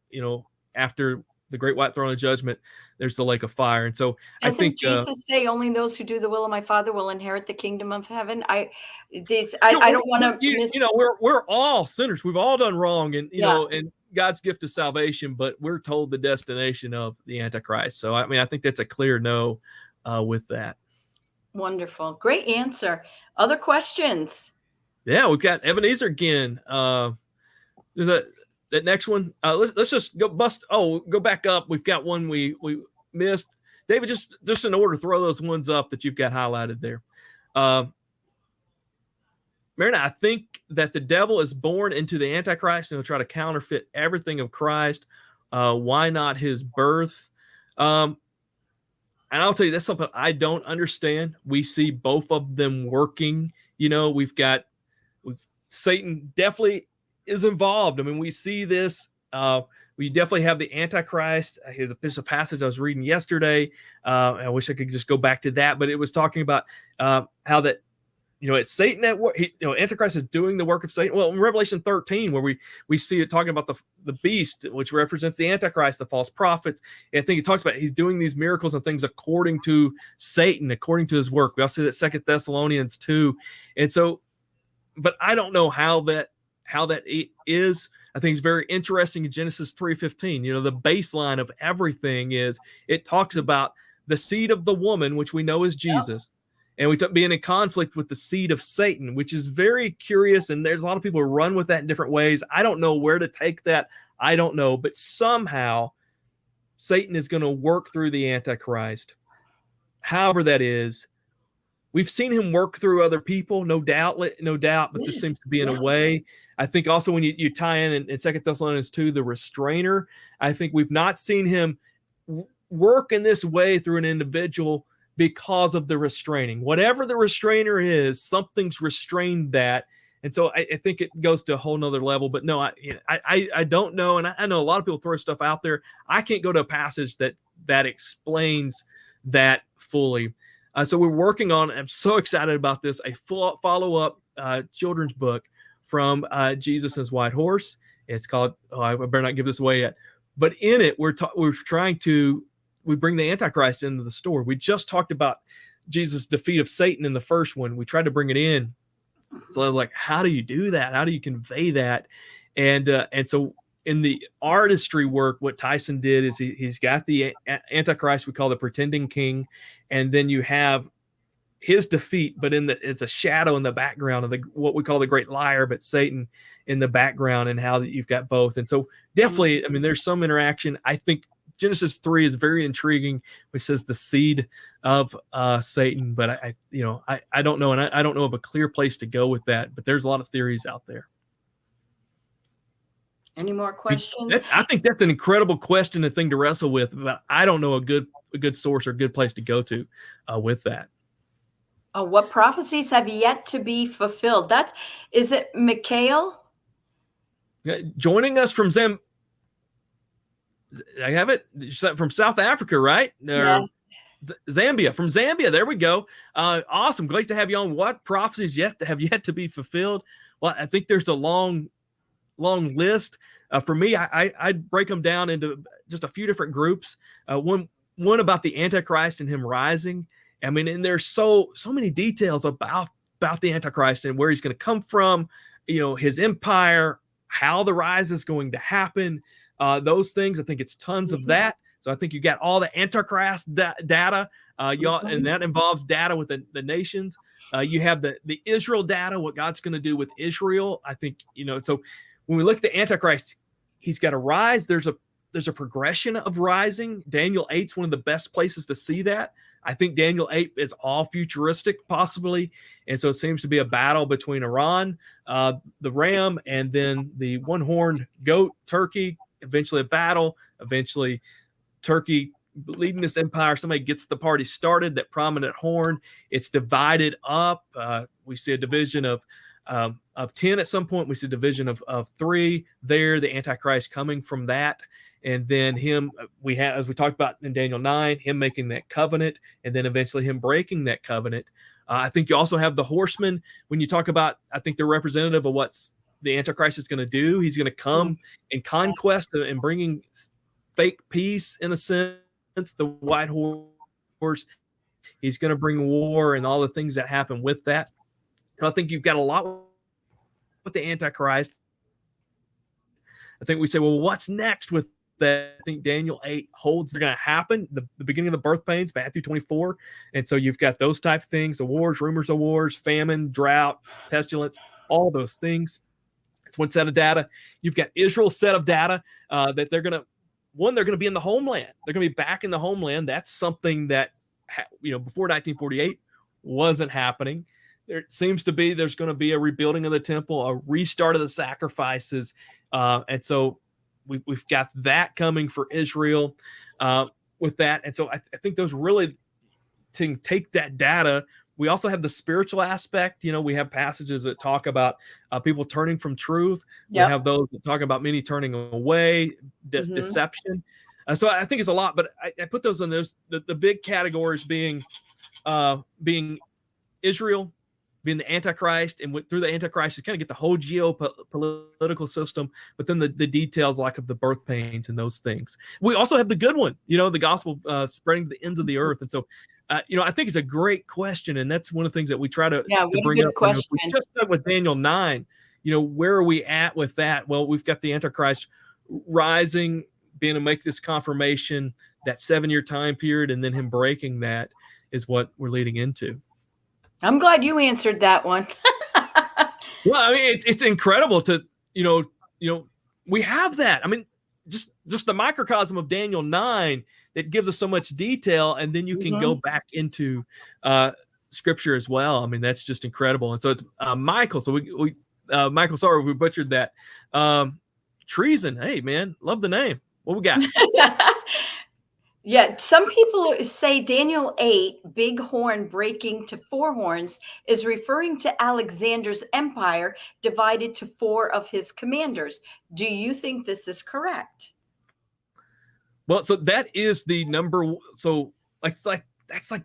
after the great white throne of judgment, there's the lake of fire, and so I Doesn't think. Jesus say only those who do the will of my Father will inherit the kingdom of heaven? you know, I we're, don't want we're to miss. we're all sinners. We've all done wrong, and Yeah, and God's gift of salvation, but we're told the destination of the Antichrist. So I mean, I think that's a clear no with that. wonderful. Great answer. Other questions? Yeah, we've got Ebenezer again. There's that next one. Let's just go back up. We've got one we missed. David, just in order, throw those ones up that you've got highlighted there. Marina, I think that the devil is born into the Antichrist and he'll try to counterfeit everything of Christ. Why not his birth? And I'll tell you, that's something I don't understand. We see both of them working. We've got Satan definitely is involved. I mean, we see this. We definitely have the Antichrist. There's a passage I was reading yesterday. I wish I could just go back to that, but it was talking about how that it's Satan at work. Antichrist is doing the work of Satan. Well, in Revelation 13, where we see it talking about the beast, which represents the Antichrist, the false prophets. I think it talks about he's doing these miracles and things according to Satan, according to his work. We also see that 2 Thessalonians 2. And so, but I don't know how that is. I think it's very interesting in Genesis 3:15. The baseline of everything is it talks about the seed of the woman, which we know is Jesus. Yep. And we being in conflict with the seed of Satan, which is very curious. And there's a lot of people who run with that in different ways. I don't know where to take that. I don't know. But somehow Satan is going to work through the Antichrist. However that is. We've seen him work through other people, no doubt, but yes, this seems to be in a way. I think also when you tie in 2 Thessalonians 2, the restrainer, I think we've not seen him work in this way through an individual because of the restraining. Whatever the restrainer is, something's restrained that. And so I think it goes to a whole nother level. But no, I don't know. And I know a lot of people throw stuff out there. I can't go to a passage that explains that fully. So we're working on, I'm so excited about this, a full follow-up children's book from Jesus and His White Horse. It's called, I better not give this away yet. But in it, we're trying to, we bring the Antichrist into the story. We just talked about Jesus' defeat of Satan in the first one. We tried to bring it in. So I was like, how do you do that? How do you convey that? And so in the artistry work, what Tyson did is he's got the Antichrist we call the pretending king, and then you have his defeat, but it's a shadow in the background of what we call the great liar, but Satan in the background, and how that you've got both. And so definitely, I mean, there's some interaction. I think Genesis 3 is very intriguing, which says the seed of Satan, but I don't know, and I don't know of a clear place to go with that, but there's a lot of theories out there. Any more questions? I think that's an incredible question and thing to wrestle with, but I don't know a good source or good place to go to with that. What prophecies have yet to be fulfilled? Is it Mikhail? Joining us from I have it from South Africa, right? Yes. Zambia. From Zambia. There we go. Awesome. Great to have you on. What prophecies have yet to be fulfilled? Well, I think there's a long list. For me, I'd break them down into just a few different groups. One about the Antichrist and him rising. I mean, and there's so many details about the Antichrist and where he's going to come from, his empire, how the rise is going to happen, those things. I think it's tons of that. So I think you got all the Antichrist data, and that involves data with the nations. You have the Israel data, what God's going to do with Israel. I think, so when we look at the Antichrist, he's got to rise. There's a progression of rising. Daniel 8's one of the best places to see that. I think Daniel 8 is all futuristic, possibly. And so it seems to be a battle between Iran, the ram, and then the one-horned goat, Turkey, eventually a battle, eventually Turkey leading this empire. Somebody gets the party started, that prominent horn. It's divided up. We see a division of 10 at some point. We see a division of 3 there, the Antichrist coming from that. And then we have, as we talked about in Daniel 9, him making that covenant, and then eventually him breaking that covenant. I think you also have the horsemen. When you talk about, I think they're representative of what's the Antichrist is going to do. He's going to come in conquest and bringing fake peace, in a sense, the white horse. He's going to bring war and all the things that happen with that. I think you've got a lot with the Antichrist. I think we say, well, what's next with that? I think Daniel 8 holds they're going to happen. The beginning of the birth pains, Matthew 24. And so you've got those type of things, the wars, rumors of wars, famine, drought, pestilence, all those things. It's one set of data. You've got Israel's set of data that they're going to be in the homeland. They're going to be back in the homeland. That's something that, before 1948 wasn't happening. There seems to be, there's going to be a rebuilding of the temple, a restart of the sacrifices. And so we've got that coming for Israel with that. And so I think those really take that data. We also have the spiritual aspect. We have passages that talk about people turning from truth. Yep. We have those that talk about many turning away, deception. So I think it's a lot, but I put those in those, the big categories being Israel, being the Antichrist, and through the Antichrist, you kind of get the whole geopolitical system, but then the details like of the birth pains and those things. We also have the good one, the gospel spreading to the ends of the earth. And so, I think it's a great question, and that's one of the things that we try to bring up. Question. We just started with Daniel 9. Where are we at with that? Well, we've got the Antichrist rising, being to make this confirmation, that 7-year time period, and then him breaking that is what we're leading into. I'm glad you answered that one. Well, I mean, it's incredible to, we have that. I mean, just the microcosm of Daniel 9 that gives us so much detail, and then you can go back into scripture as well. I mean, that's just incredible. And so it's Michael. So we Michael, sorry we butchered that. Treason. Hey, man, love the name. What we got? Yeah, some people say Daniel 8, big horn breaking to 4 horns, is referring to Alexander's empire divided to 4 of his commanders. Do you think this is correct? Well, so that is the number. So that's like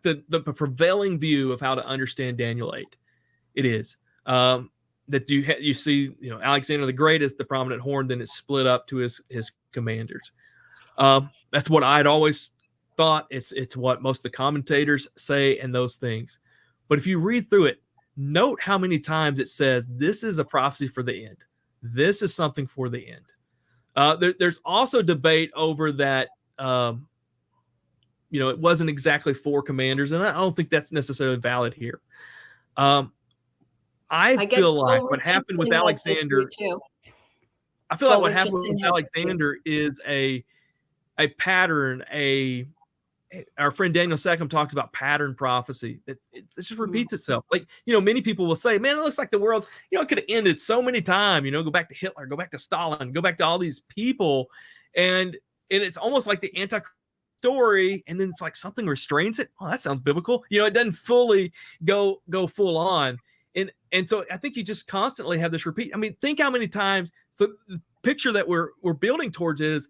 the prevailing view of how to understand Daniel 8. It is that you see, Alexander the Great is the prominent horn, then it's split up to his commanders. That's what I'd always thought. It's what most of the commentators say and those things. But if you read through it, note how many times it says this is a prophecy for the end. This is something for the end. There's also debate over that. It wasn't exactly 4 commanders, and I don't think that's necessarily valid here. I feel like what happened with Alexander. I feel like what happened with Alexander is a pattern. Our friend Daniel Seckham talks about pattern prophecy. It just repeats itself. Like, many people will say, man, it looks like the world, it could have ended so many times, go back to Hitler, go back to Stalin, go back to all these people. And it's almost like the Antichrist story. And then it's like something restrains it. Oh, that sounds biblical. It doesn't fully go full on. And so I think you just constantly have this repeat. I mean, think how many times. So the picture that we're building towards is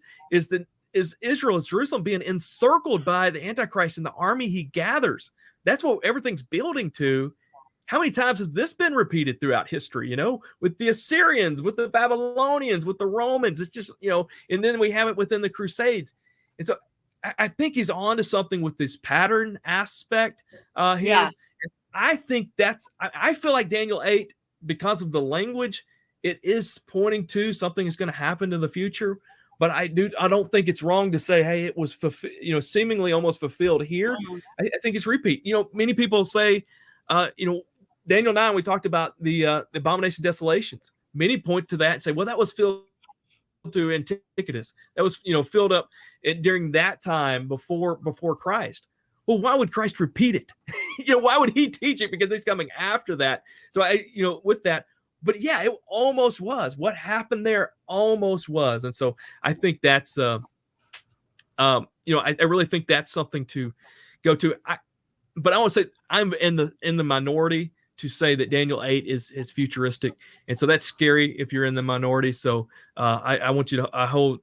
Israel, is Jerusalem being encircled by the Antichrist and the army he gathers. That's what everything's building to. How many times has this been repeated throughout history, with the Assyrians, with the Babylonians, with the Romans? It's just, and then we have it within the Crusades. And so I think he's on to something with this pattern aspect here. Yeah. I think I feel like Daniel 8, because of the language, it is pointing to something that's going to happen in the future. But I don't think it's wrong to say, hey, it was seemingly almost fulfilled here. I think it's repeat. Many people say, Daniel 9, we talked about the abomination of desolations. Many point to that and say, well, that was filled to Antichus. That was filled up during that time before Christ. Well, why would Christ repeat it? Why would he teach it? Because he's coming after that. So with that, but yeah, it almost was. What happened there almost was. And so I think that's I really think that's something to go to. But I want to say I'm in the minority to say that Daniel 8 is futuristic, and so that's scary if you're in the minority. So I want you to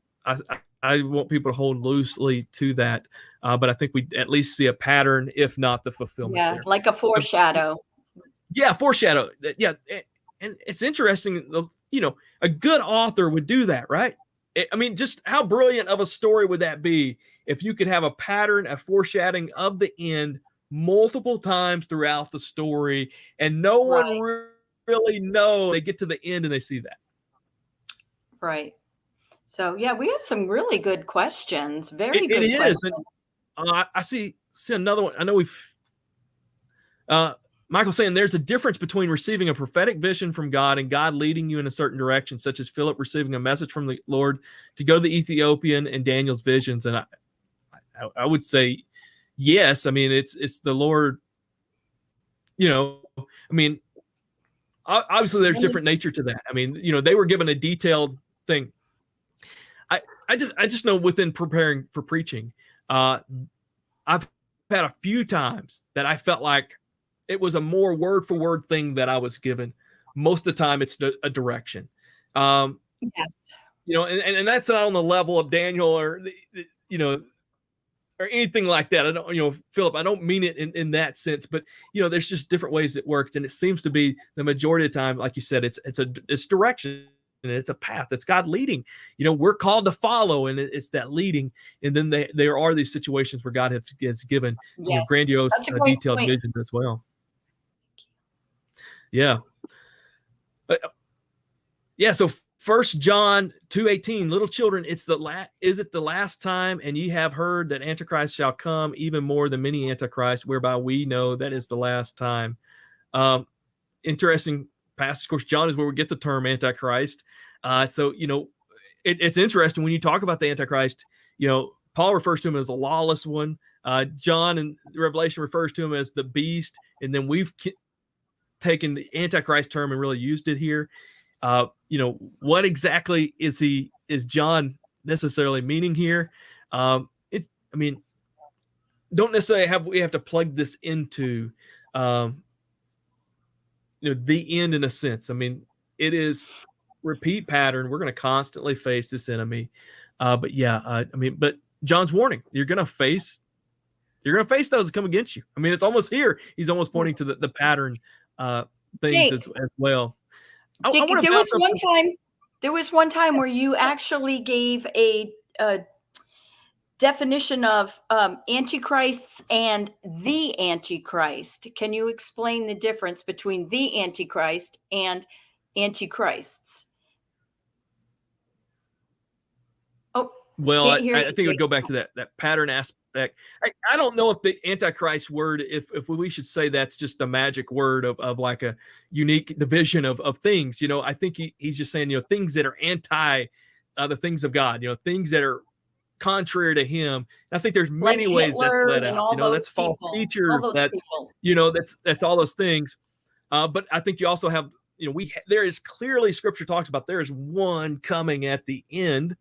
I want people to hold loosely to that. But I think we at least see a pattern, if not the fulfillment. Yeah, there. like a foreshadow. Yeah, foreshadow. Yeah, and it's interesting. A good author would do that, right? I mean, just how brilliant of a story would that be if you could have a pattern, a foreshadowing of the end multiple times throughout the story, and no one really know they get to the end and they see that. Right. So yeah, we have some really good questions. Very good questions. I see another one. I know Michael's saying there's a difference between receiving a prophetic vision from God and God leading you in a certain direction, such as Philip receiving a message from the Lord to go to the Ethiopian and Daniel's visions. And I would say yes. I mean, it's the Lord. I mean, obviously there's different nature to that. I mean, they were given a detailed thing. I just know within preparing for preaching, I've had a few times that I felt like it was a more word for word thing that I was given. Most of the time it's a direction. Yes. And that's not on the level of Daniel or anything like that. I don't, Philip, I don't mean it in that sense, but there's just different ways it works. And it seems to be the majority of the time, like you said, it's direction. And it's a path. It's God leading. We're called to follow, and it's that leading. And then there are these situations where God has given grandiose, detailed visions as well. Yeah. So 1 John 2:18, little children, is it the last time? And ye have heard that Antichrist shall come, even more than many Antichrists, whereby we know that is the last time. Interesting passage. Of course, John is where we get the term Antichrist. So it's interesting when you talk about the Antichrist. Paul refers to him as a lawless one. John in Revelation refers to him as the beast, and then we've taken the Antichrist term and really used it here. What exactly is John necessarily meaning here? Don't necessarily we have to plug this into the end in a sense. I mean, it is repeat pattern. We're going to constantly face this enemy. But John's warning, you're going to face those that come against you. I mean, it's almost here. He's almost pointing to the pattern things as well. There was one time where you actually gave a definition of antichrists and the Antichrist. Can you explain the difference between the Antichrist and antichrists? Oh, well, I think it would go back to that pattern aspect. I don't know if the Antichrist word, if we should say that's just a magic word of like a unique division of things. I think he's just saying, things that are anti the things of God, things that are contrary to him. And I think there's many ways that's let out. That's false teachers. That's all those things. But I think you also have, there is clearly scripture talks about there is one coming at the end.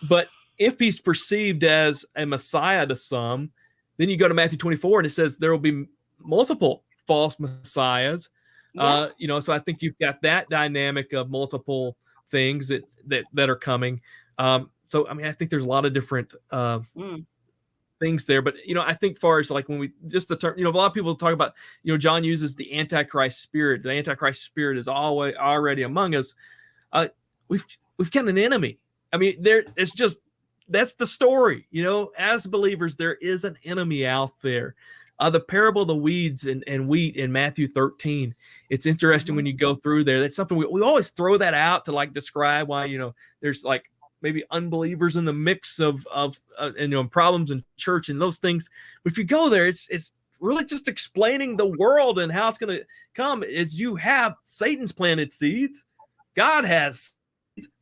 But if he's perceived as a Messiah to some, then you go to Matthew 24 and it says there will be multiple false messiahs. So I think you've got that dynamic of multiple things that are coming. So, I mean, I think there's a lot of different things there. But, I think far as like when we just the term, a lot of people talk about, John uses the Antichrist spirit. The Antichrist spirit is already among us. We've got an enemy. I mean, that's the story. As believers, there is an enemy out there. The parable of the weeds and wheat in Matthew 13. It's interesting when you go through there. That's something we always throw that out to like describe why, there's like maybe unbelievers in the mix of problems in church and those things. But if you go there, it's really just explaining the world and how it's going to come. Is you have Satan's planted seeds. God has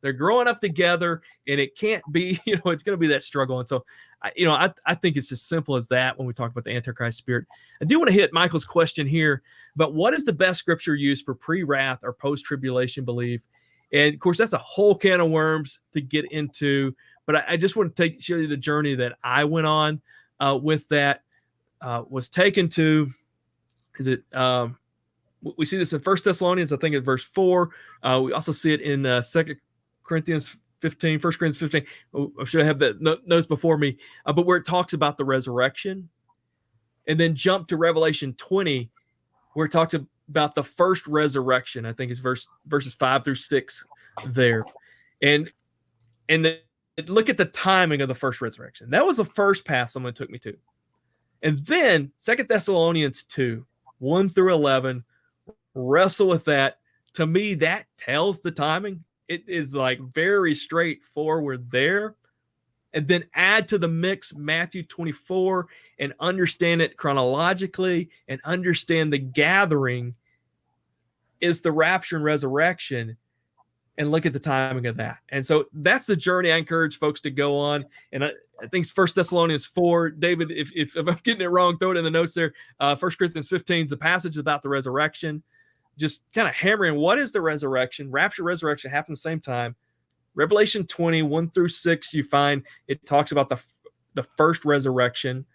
They're growing up together, and it can't be, it's going to be that struggle. And so, I think it's as simple as that when we talk about the Antichrist spirit. I do want to hit Michael's question here about what is the best scripture used for pre-wrath or post-tribulation belief. And of course, that's a whole can of worms to get into. But I just want to show you the journey that I went on with that. Was taken to, we see this in 1 Thessalonians, I think in verse 4. We also see it in 2 Corinthians 15, 1 Corinthians 15. I should have the notes before me, but where it talks about the resurrection. And then jump to Revelation 20, where it talks about the first resurrection. I think it's verses 5 through 6 there. And then look at the timing of the first resurrection. That was the first pass someone took me to. And then 2 Thessalonians 2, 1 through 11, wrestle with that. To me, that tells the timing. It is like very straightforward there. And then add to the mix Matthew 24 and understand it chronologically and understand the gathering is the rapture and resurrection, and look at the timing of that. And so that's the journey I encourage folks to go on. And I think it's 1 Thessalonians 4. David, if I'm getting it wrong, throw it in the notes there. 1 Corinthians 15 is a passage about the resurrection. Just kind of hammering what is the resurrection. Rapture, resurrection happen at the same time. Revelation 20, 1 through 6, you find it talks about the first resurrection.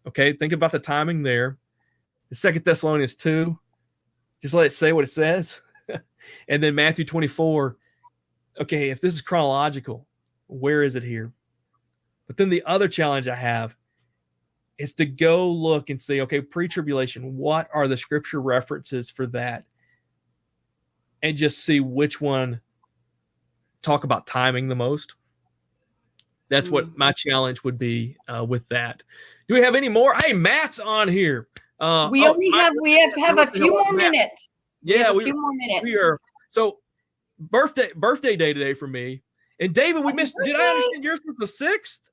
Okay, think about the timing there. The 2 Thessalonians 2, just let it say what it says. And then Matthew 24, okay, if this is chronological, where is it here? But then the other challenge I have is to go look and see, okay, pre-tribulation, what are the scripture references for that? And just see which one talk about timing the most. That's what my challenge would be with that. Do we have any more? Hey, Matt's on here. We have a few more minutes. Yeah, a few more minutes. We are. So birthday day today for me. And David, we missed. Did I understand yours was the 6th?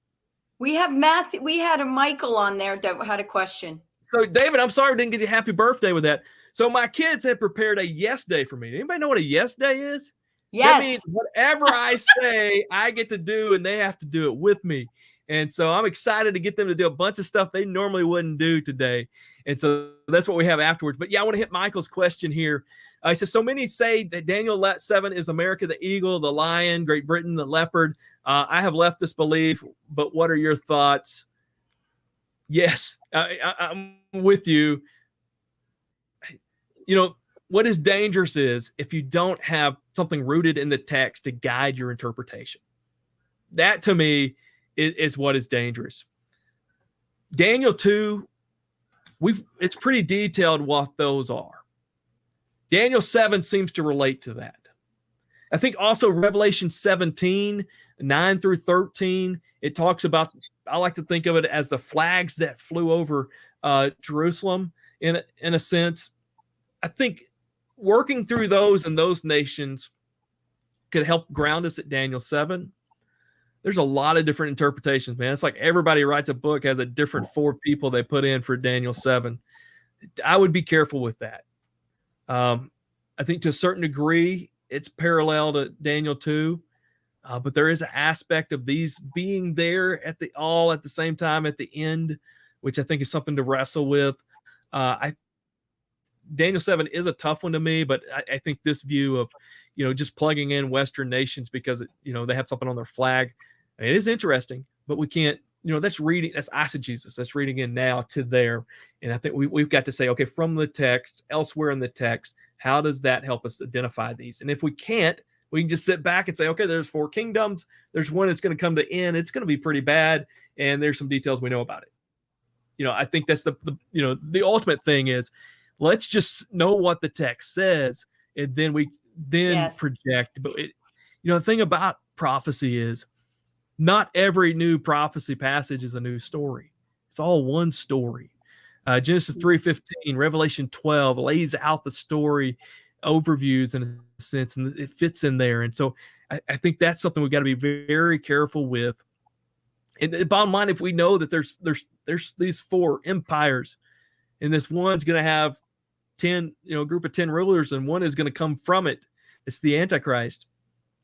We have Matthew. We had a Michael on there that had a question. So David, I'm sorry we didn't get you happy birthday with that. So my kids had prepared a yes day for me. Anybody know what a yes day is? Yes. That means whatever I say, I get to do, and they have to do it with me. And so I'm excited to get them to do a bunch of stuff they normally wouldn't do today. And so that's what we have afterwards. But yeah, I want to hit Michael's question here. He says, so many say that Daniel 7 is America, the eagle, the lion, Great Britain, the leopard. I have left this belief, but what are your thoughts? Yes, I'm with you. What is dangerous is if you don't have something rooted in the text to guide your interpretation. That to me is what is dangerous. Daniel 2, it's pretty detailed what those are. Daniel 7 seems to relate to that. I think also Revelation 17, 9 through 13, it talks about, I like to think of it as the flags that flew over Jerusalem in a sense. I think working through those and those nations could help ground us at Daniel 7. There's a lot of different interpretations, man. It's like everybody writes a book, has a different 4 people they put in for Daniel 7. I would be careful with that. I think to a certain degree, it's parallel to Daniel 2, but there is an aspect of these being there at the same time at the end, which I think is something to wrestle with. Daniel 7 is a tough one to me, but I think this view of, just plugging in Western nations because, they have something on their flag, it is interesting, but we can't, that's eisegesis. That's reading in now to there. And I think we've got to say, okay, from the text, elsewhere in the text, how does that help us identify these? And if we can't, we can just sit back and say, okay, there's 4 kingdoms. There's one that's going to come to end. It's going to be pretty bad. And there's some details we know about it. I think that's the ultimate thing is, let's just know what the text says, and then yes. Project. But the thing about prophecy is not every new prophecy passage is a new story. It's all one story. Genesis 3:15, Revelation 12 lays out the story overviews in a sense, and it fits in there. And so I think that's something we've got to be very careful with. And the bottom line, if we know that there's these 4 empires, and this one's going to have 10, group of 10 rulers, and one is going to come from it. It's the Antichrist.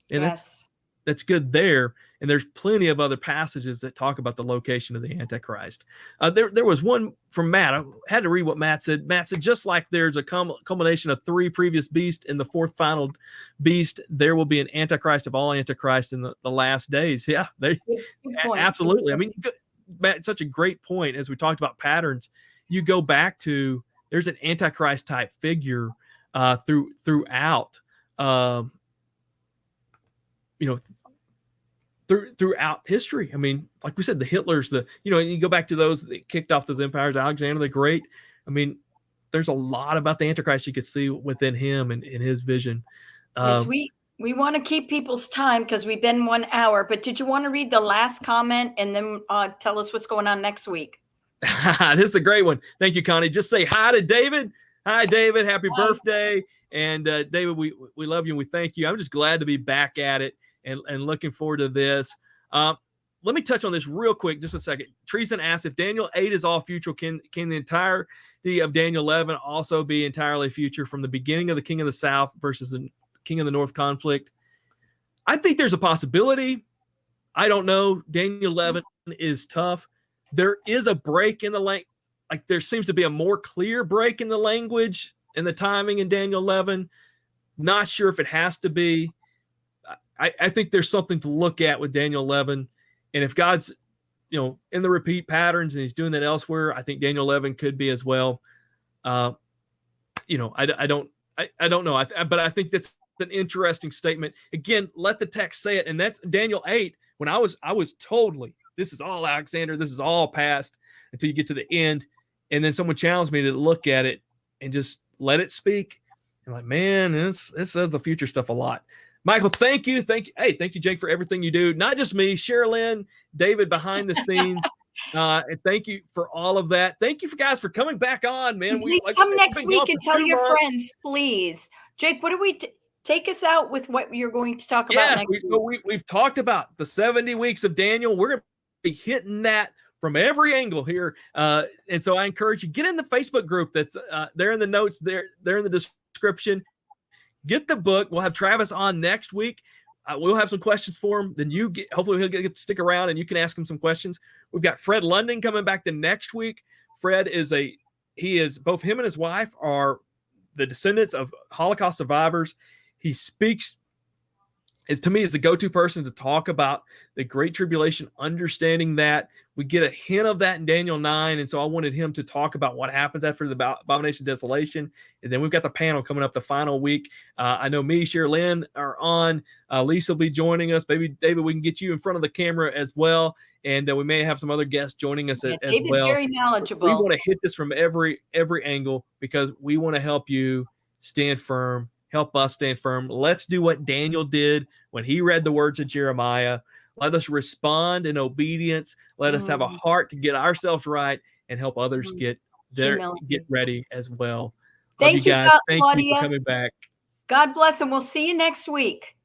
And Yes. that's good there. And there's plenty of other passages that talk about the location of the Antichrist. There was one from Matt. I had to read what Matt said. Matt said, just like there's a culmination of 3 previous beasts in the 4th final beast, there will be an Antichrist of all Antichrist in the last days. Yeah, Good point. absolutely. I mean, Matt, such a great point. As we talked about patterns, you go back to, there's an Antichrist type figure throughout. Throughout history. I mean, like we said, the Hitlers, you go back to those that kicked off those empires, Alexander the Great. I mean, there's a lot about the Antichrist you could see within him and in his vision. Yes, we want to keep people's time because we've been 1 hour, but did you want to read the last comment and then tell us what's going on next week? This is a great one. Thank you, Connie. Just say hi to David. Hi, David. Happy birthday. And David, we love you and we thank you. I'm just glad to be back at it and looking forward to this. Let me touch on this real quick, just a second. Treason asked, if Daniel 8 is all future, can the entirety of Daniel 11 also be entirely future from the beginning of the King of the South versus the King of the North conflict? I think there's a possibility. I don't know. Daniel 11 is tough. There is a break in the language. Like there seems to be a more clear break in the language and the timing in Daniel 11. Not sure if it has to be. I think there's something to look at with Daniel 11. And if God's, in the repeat patterns and he's doing that elsewhere, I think Daniel 11 could be as well. I don't know. But I think that's an interesting statement. Again, let the text say it. And that's Daniel 8. When I was totally, this is all Alexander, this is all past, until you get to the end. And then someone challenged me to look at it and just let it speak. And like, man, it says the future stuff a lot. Michael, thank you. Hey, thank you, Jake, for everything you do. Not just me, Cherrilynn, David behind the scenes. And thank you for all of that. Thank you guys for coming back on, man. Please come next week and tell your friends, please. Jake, what do we take us out with what you're going to talk about next week? So we've talked about the 70 weeks of Daniel. We're going to be hitting that from every angle here. And so I encourage you, get in the Facebook group that's there in the notes, there in the description. Get the book. We'll have Travis on next week. We'll have some questions for him. Then hopefully he'll get to stick around and you can ask him some questions. We've got Fred London coming back the next week. Fred is both him and his wife are the descendants of Holocaust survivors. He speaks, to me, is the go-to person to talk about the Great Tribulation, understanding that. We get a hint of that in Daniel 9, and so I wanted him to talk about what happens after the abomination of desolation. And then we've got the panel coming up the final week. I know me, Cherrilynn are on. Lisa will be joining us. Maybe, David, we can get you in front of the camera as well, and we may have some other guests joining us as well. David's very knowledgeable. We want to hit this from every angle because we want to help you stand firm. Help us stand firm. Let's do what Daniel did when he read the words of Jeremiah. Let us respond in obedience. Let us have a heart to get ourselves right and help others get ready as well. Thank you, guys. Thank you for coming back. God bless, and we'll see you next week.